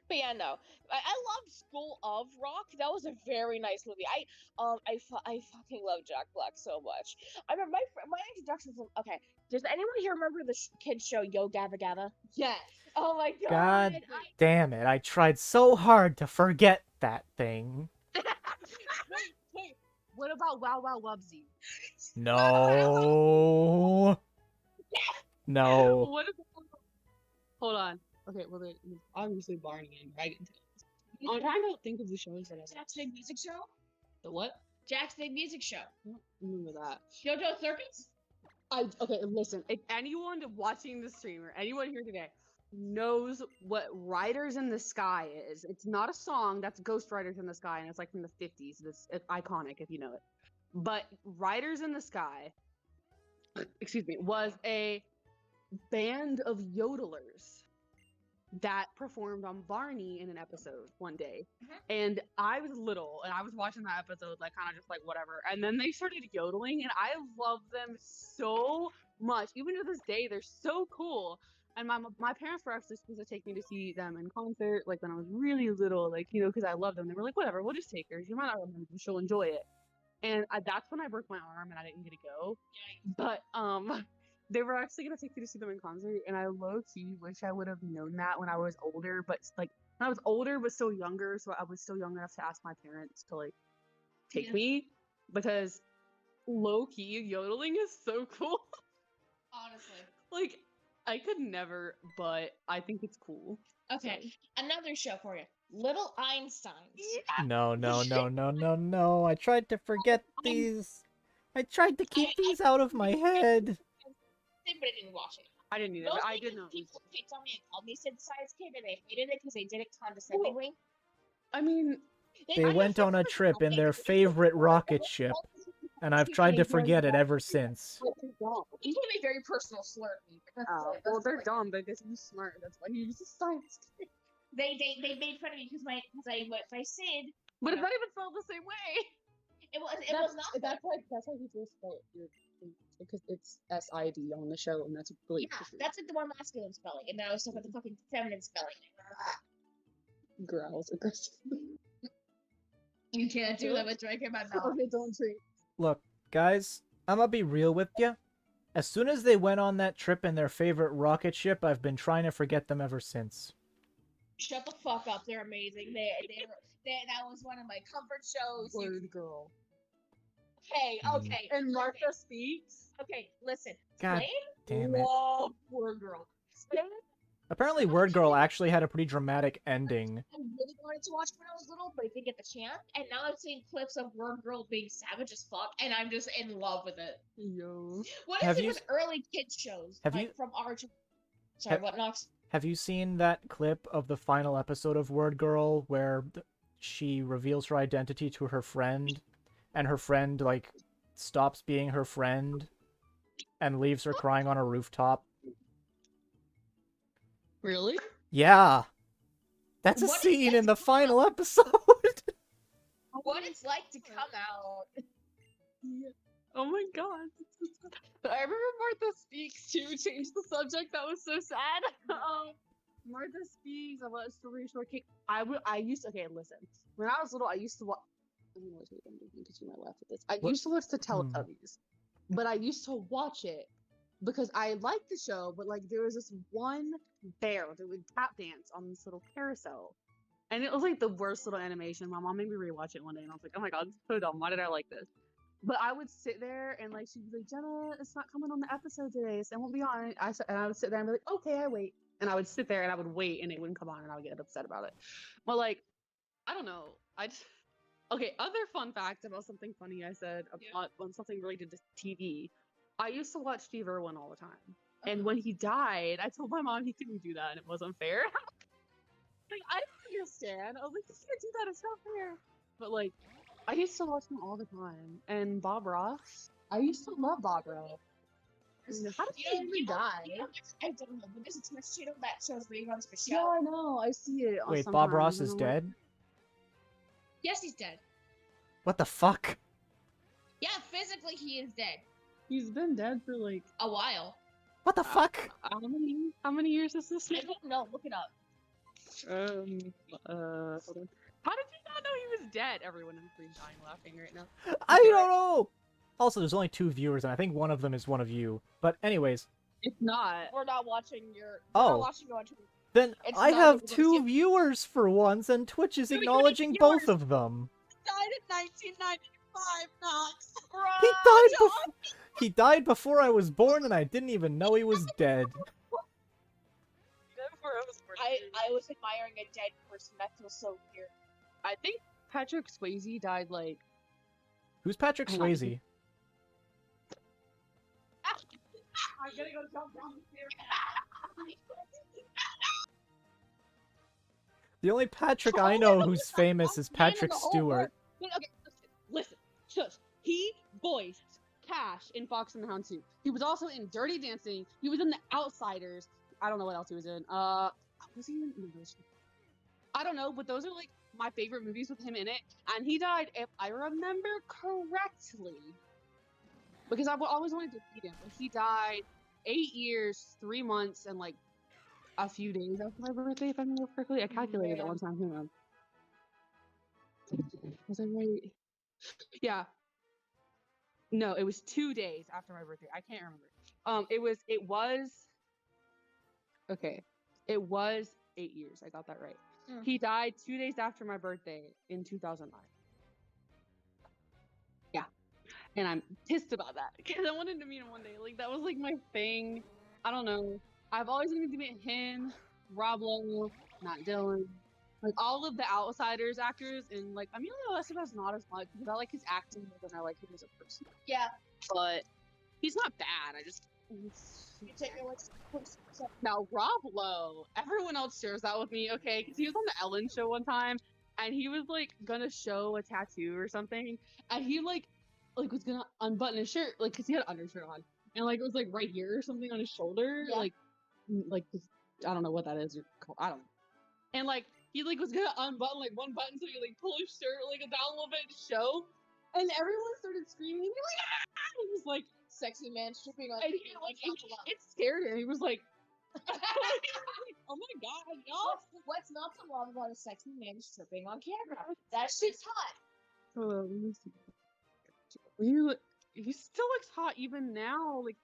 But yeah, no, I love School of Rock. That was a very nice movie. I fucking love Jack Black so much. I remember my introduction from. Okay, does anyone here remember the kids show Yo Gabba Gabba? Yes. Oh my God god! damn it! I tried so hard to forget that thing. Wait. What about Wow Wow Wubsy? No. No. What about? Hold on. Okay, well, there's obviously Barney and Dragon Tales. I'm trying to think of the shows that I watched. Jack's Big Music Show. The what? Jack's Big Music Show. I don't remember that. JoJo Circus. Okay, listen. If anyone watching the stream or anyone here today knows what Riders in the Sky is, it's not a song. That's Ghost Riders in the Sky, and it's like from the 50s. It's iconic if you know it. But Riders in the Sky, excuse me, was a band of yodelers that performed on Barney in an episode one day. And I was little and I was watching that episode like kind of just like whatever, and then they started yodeling and I love them so much. Even to this day they're so cool, and my parents were actually supposed to take me to see them in concert like when I was really little, like, you know, because I loved them. They were like, whatever, we'll just take her, you might not remember, she'll enjoy it. And that's when I broke my arm and I didn't get to go. But they were actually gonna take me to see them in concert, and I low-key wish I would have known that when I was older. But like when I was older but still younger, so I was still young enough to ask my parents to like take me, because low-key yodeling is so cool. Honestly. Like I could never, but I think it's cool. Okay, another show for you. Little Einsteins. No. I tried to forget these. I tried to keep these out of my head. But I didn't watch it. I didn't either, but I did know. People picked on me and called me Synthesized Kid, and they hated it because they did it condescendingly. I mean, They went on a trip in their favorite rocket ship, and I've tried to forget it ever since. You gave a very personal slur at me. well, they're dumb because he's smart. That's why he uses science. They made fun of me because I went by Sid. But it's not even spelled the same way. It was not. That's why people spell it because it's SID on the show, and that's really that's like the one masculine spelling, and then I was stuck with the fucking feminine spelling. growls aggressively. You can't do that with drinking my mouth. Okay, don't drink. Look, guys, I'm gonna be real with you. As soon as they went on that trip in their favorite rocket ship, I've been trying to forget them ever since. Shut the fuck up! They're amazing. That was one of my comfort shows. Word girl. Okay. And Martha Speaks. Okay, listen. God Slade damn it. loved Word Girl. Slade, Apparently, Word Girl actually had a pretty dramatic ending. I really wanted to watch when I was little, but I didn't get the chance. And now I'm seeing clips of Word Girl being savage as fuck, and I'm just in love with it. Yo. What Have is it you- with early kids shows? have like you- from our Sorry, what, Nox? Have you seen that clip of the final episode of Word Girl where she reveals her identity to her friend, and her friend, like, stops being her friend and leaves her crying on a rooftop? Really? Yeah. That's a What is scene that? in the final episode. What it's like to come out. Yeah. Oh my god. I remember Martha Speaks too changed the subject. That was so sad. Martha Speaks about Strawberry Shortcake. I used to, okay, listen. When I was little, I used to watch. I'm because you might laugh at this. I What? used to listen to Teletubbies, but I used to watch it because I liked the show. But like, there was this one bear that would tap dance on this little carousel, and it was like the worst little animation. My mom made me rewatch it one day, and I was like, "Oh my god, this is so dumb. Why did I like this?" But I would sit there and like she'd be like, "Jenna, it's not coming on the episode today, so it won't be on." And I would sit there and be like, "Okay, I wait." and I would sit there and I would wait, and it wouldn't come on, and I would get upset about it. But like, I don't know. I just okay. Other fun fact about something funny I said about on something related to TV. I used to watch Steve Irwin all the time, and when he died, I told my mom he couldn't do that, and it wasn't fair. Like, I don't understand. I was like, you can't do that. It's not fair. But like, I used to watch him all the time, and Bob Ross. I used to love Bob Ross. How did he even die? I don't know, but there's a Twitch channel that shows reruns for Yeah, show. I know. I see it. Wait, sometimes, Bob Ross and is I'm like, dead? Yes, he's dead. What the fuck? Yeah, physically he is dead. He's been dead for like A while. What the fuck? how many years is this? I don't know. Look it up. Hold on. How did you not know he was dead? Everyone in the screen dying laughing right now. I don't know! Also, there's only 2 viewers, and I think one of them is one of you. But anyways, It's not. We're not watching your. Oh. We're not watching you on Twitch. then It's I not have what we're 2 gonna viewers for once, and Twitch is Two unique acknowledging both viewers. of them. Died in 1995, Knox. He died before I was born, and I didn't even know he was dead. I was admiring a dead person. That feels so weird. I think Patrick Swayze died like Who's Patrick Hang on. Swayze? I'm gonna go jump down the stairs. The only Patrick I know who's famous is Patrick Stewart. Okay, listen. Shush. He voiced Cash in Fox and the Hound 2. He was also in Dirty Dancing. He was in The Outsiders. I don't know what else he was in. Was he in English? I don't know, but those are like my favorite movies with him in it. And he died, if I remember correctly, because I always wanted to meet him. But he died 8 years, 3 months, and like a few days after my birthday, if I remember correctly. I calculated it one time. Hang on. Was I right? Yeah. No, it was 2 days after my birthday. I can't remember. It was okay. It was 8 years. I got that right. He died 2 days after my birthday in 2009. Yeah. And I'm pissed about that because I wanted to meet him one day. Like, that was like my thing. I don't know. I've always wanted to meet him, Rob Lowe, Matt Dillon, like all of the Outsiders actors, and like Emilio Estevez not as much because I like his acting more than I like him as a person. Yeah. But he's not bad. I just You take your list. now Rob Lowe. Everyone else shares that with me, okay? Because he was on the Ellen show one time, and he was like gonna show a tattoo or something, and he like was gonna unbutton his shirt, like because he had an undershirt on, and like it was like right here or something on his shoulder, Yeah. like I don't know what that is. I don't know. And like he like was gonna unbutton like one button so he like pull his shirt like down a little bit to show, and everyone started screaming like ah! He was like Sexy man stripping on. and he, like it scared him. He was like, oh my god, y'all. What's not to love about a sexy man stripping on camera? That shit's hot. Let me see. He still looks hot even now. Like,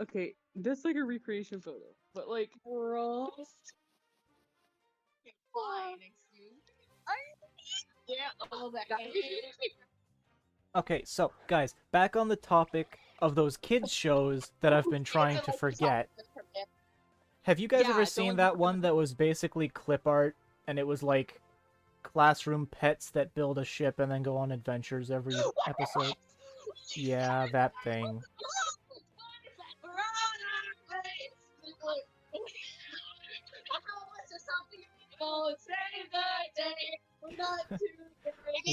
okay, that's like a recreation photo, but like, bro. Fine, excuse me. Yeah, all that. Okay, so, guys, back on the topic of those kids shows that I've been trying to forget. Have you guys Yeah, ever the seen ones that that- one that was basically clip art, and it was like classroom pets that build a ship and then go on adventures every episode? Yeah, that thing.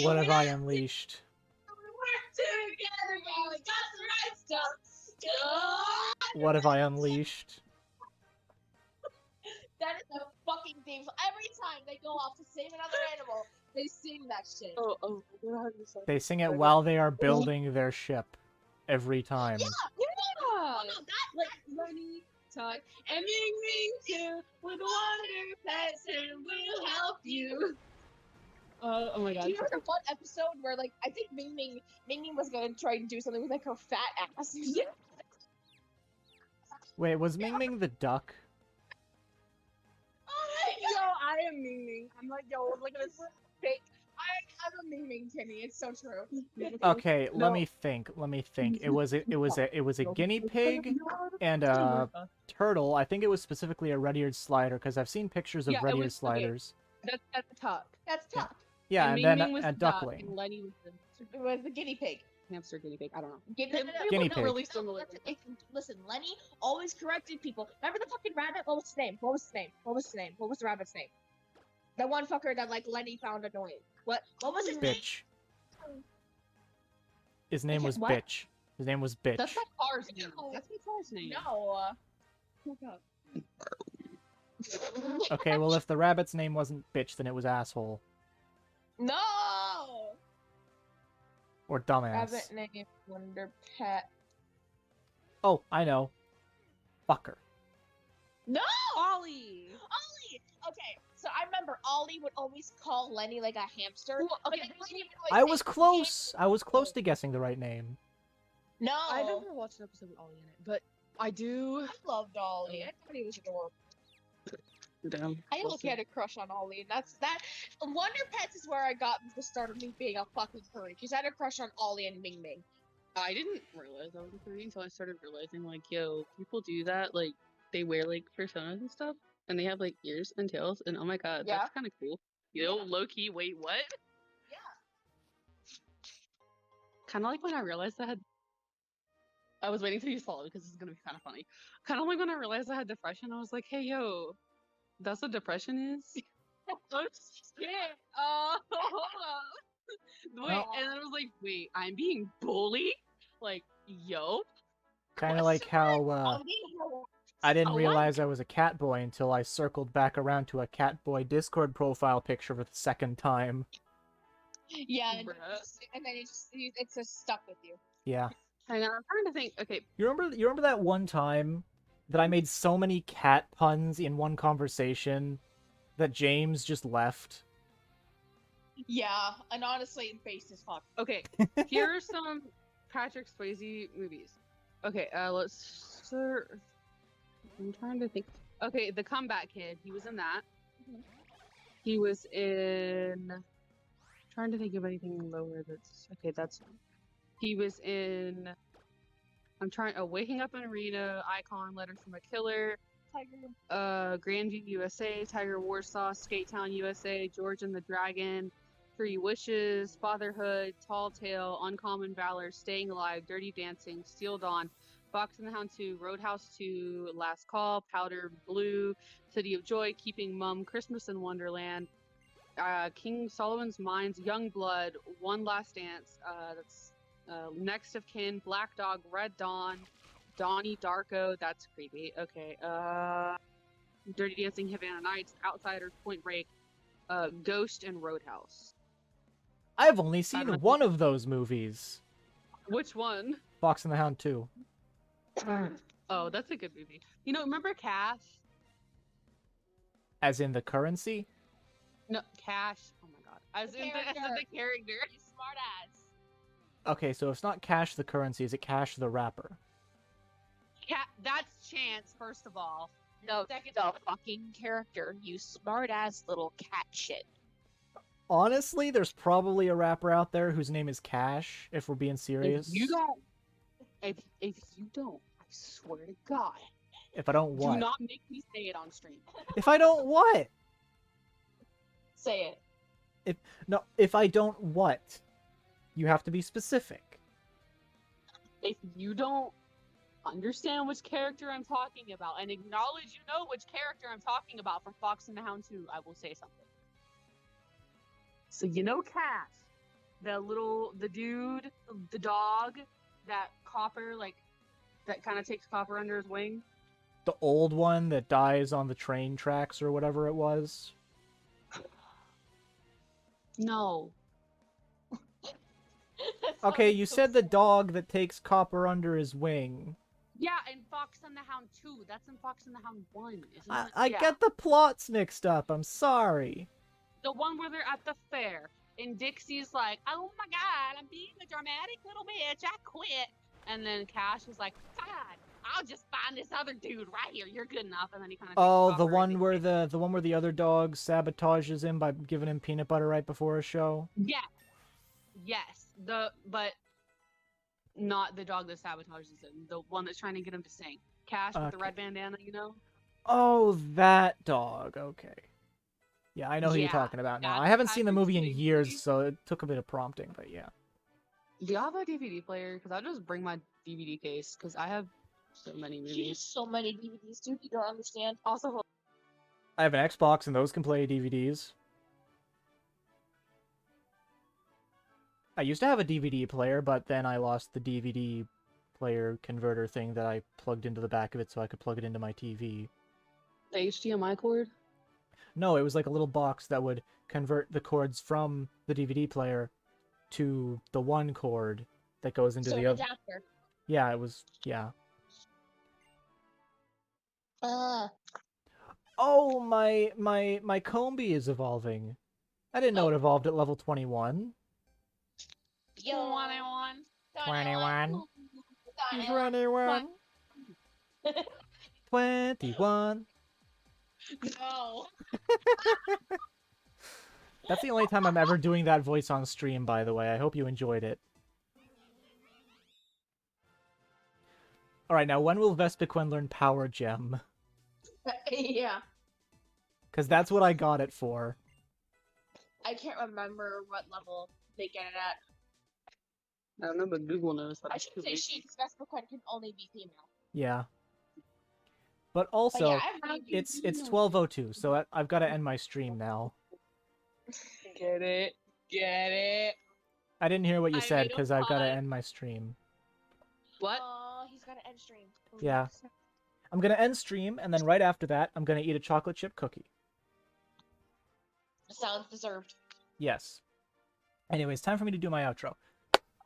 What have I unleashed? What have I unleashed? That is a fucking theme. So every time they go off to save another animal, they sing that shit. Oh, They sing it while they are building their ship. Every time. yeah. Oh no, that like Money, talk, and Ming too. With Wonder Pets, and we'll help you. Oh my god. do you remember one episode where like I think Ming Ming was gonna try and do something with like her fat ass? Wait, was Ming Ming the duck? Yo, I am Ming Ming. I'm like, yo, look at this fake. I'm a Ming Ming Timmy. It's so true. Okay, No. let me think. It was a guinea pig and a turtle. I think it was specifically a red-eared slider because I've seen pictures of Yeah, it red-eared was- okay. sliders. That's at the top. That's Yeah. tough. Yeah, and Ming then Ming was a the duck, duckling. and Lenny was the It was the guinea pig. hamster guinea pig. I don't know. Guinea, They Guinea look pig. really similar. Listen, Lenny always corrected people. Remember the fucking rabbit? What was his name? What was his name? What was his name? What was the rabbit's name? That one fucker that like Lenny found annoying. What was his name? Bitch. His name was What? Bitch. His name was Bitch. That's my car's name. No. That's my car's name. No. Oh my god. Okay, well if the rabbit's name wasn't Bitch, then it was asshole No. or dumbass. Rabbit name Wonder Pet. Oh, I know. Fucker. No. Ollie. Ollie. Okay, so I remember Ollie would always call Lenny like a hamster. Well, but okay, then but Lenny would I always was say, close. I was close to guessing the right name. No. I never watched an episode with Ollie in it, but I do. I loved Ollie. I thought he was adorable. Damn. I look at a crush on Ollie, and that's that. Wonder Pets is where I got the start of me being a fucking furry, because I had a crush on Ollie and Ming Ming. I didn't realize I was a furry until I started realizing, like, yo, people do that. Like, they wear like personas and stuff, and they have like ears and tails, and oh my god, Yeah. that's kind of cool. Yo, low key, wait, what? Yeah. Kind of like when I realized I was waiting till you saw it because it's gonna be kind of funny. Kind of like when I realized I had depression, I was like, hey, yo, that's what depression is. Oh shit! Hold on. Wait, and then I was like, wait, I'm being bullied? Like, yo. Kind of like how I didn't Oh, what? realize I was a cat boy until I circled back around to a cat boy Discord profile picture for the second time. Yeah, and Bruh. then it's just stuck with you. Yeah. Hang on, I'm trying to think. Okay, You remember that one time that I made so many cat puns in one conversation that James just left? Yeah, and honestly, base is fuck. okay. Here are some Patrick Swayze movies. Okay, let's start. I'm trying to think. Okay, The Comeback Kid. He was in that. Mhm. He was in. Trying to think of anything lower. That's okay. That's. He was in. I'm trying. Oh, Waking Up in Reno, Icon, Letters from a Killer, Tiger. Grandview, USA, Tiger Warsaw, Skate Town, USA, George and the Dragon, Three Wishes, Fatherhood, Tall Tale, Uncommon Valor, Staying Alive, Dirty Dancing, Steel Dawn, Fox and the Hound 2, Roadhouse 2, Last Call, Powder Blue, City of Joy, Keeping Mum, Christmas in Wonderland, King Solomon's Mines, Young Blood, One Last Dance, that's Next of Kin, Black Dog, Red Dawn, Donnie Darko, that's creepy. Okay, Dirty Dancing, Havana Nights, Outsiders, Point Break, Ghost, and Roadhouse. I've only seen don't know. one of those movies. Which one? Fox and the Hound 2. Oh, that's a good movie. You know, remember Cash? As in the currency? No, Cash. Oh my god. As in the character. You smart ass. Okay, so it's not Cash the currency, is it Cash the rapper? That's Chance, first of all. No, the fucking character. You smart ass little cat shit. Honestly, there's probably a rapper out there whose name is Cash, if we're being serious. If you don't, if you don't, I swear to God, If I don't what? do not make me say it on stream. If I don't what? Say it. If I don't what? You have to be specific. If you don't understand which character I'm talking about and acknowledge you know which character I'm talking about from Fox and the Hound 2, I will say something. So you know Cash, the dude, the dog, that Copper, like, that kind of takes Copper under his wing? The old one that dies on the train tracks or whatever it was? No. Okay, you said the dog that takes Copper under his wing. Yeah, and Fox and the Hound 2. That's in Fox and the Hound 1, isn't it? I Yeah. get the plots mixed up, I'm sorry. The one where they're at the fair, and Dixie's like, oh my god, I'm being a dramatic little bitch, I quit. And then Cash is like, God, I'll just find this other dude right here, you're good enough. And then he kind of Oh, the one where the other dog sabotages him by giving him peanut butter right before a show? Yeah, Yes, but not the dog that sabotages him. The one that's trying to get him to sing. Cash with the Okay. red bandana, you know? Oh, that dog. Okay. Yeah, I know who you're Yeah, talking about now. that's I haven't seen the movie in Patrick years, Swayze. so it took a bit of prompting, but yeah. Do y'all have a DVD player? Because I'll just bring my DVD case because I have so many She has movies. so many DVDs, dude. You don't understand. Also, I have an Xbox, and those can play DVDs. I used to have a DVD player, but then I lost the DVD player converter thing that I plugged into the back of it so I could plug it into my TV. the HDMI cord. No, it was like a little box that would convert the cords from the DVD player to the one cord that goes into So the an other. adapter. Yeah, it was. Yeah. Oh, my Combi is evolving. I didn't know it evolved at level 21. Yo. 21. 21. 21. 21. No. That's the only time I'm ever doing that voice on stream, by the way. I hope you enjoyed it. Alright, now when will Vespiquen learn Power Gem? Yeah. Because that's what I got it for. I can't remember what level they get it at. I don't know, but Google knows. I should say she, because Vesperquin can only be female. Yeah. But But also, yeah, I've read it's 12:02, so I've got to end my stream now. Get it. Get it. I didn't hear what you I said made a because I've got to pie. end my stream. What? He's got to end stream. Yeah. I'm going to end stream, and then right after that, I'm going to eat a chocolate chip cookie. Sounds deserved. Yes. Anyways, time for me to do my outro.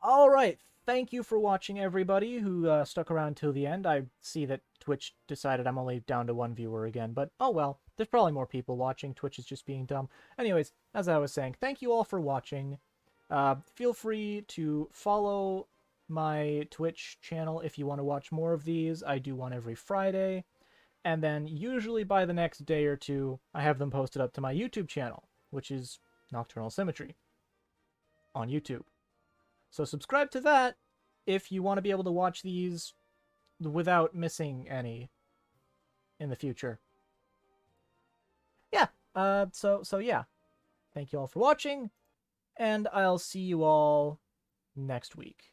Alright, thank you for watching, everybody who stuck around till the end. I see that Twitch decided I'm only down to one viewer again, but oh well. There's probably more people watching. Twitch is just being dumb. Anyways, as I was saying, thank you all for watching. Feel free to follow my Twitch channel if you want to watch more of these. I do one every Friday. And then usually by the next day or two, I have them posted up to my YouTube channel, which is Nocturnal Symmetry on YouTube. So subscribe to that if you want to be able to watch these without missing any in the future. Yeah, so yeah. Thank you all for watching, and I'll see you all next week.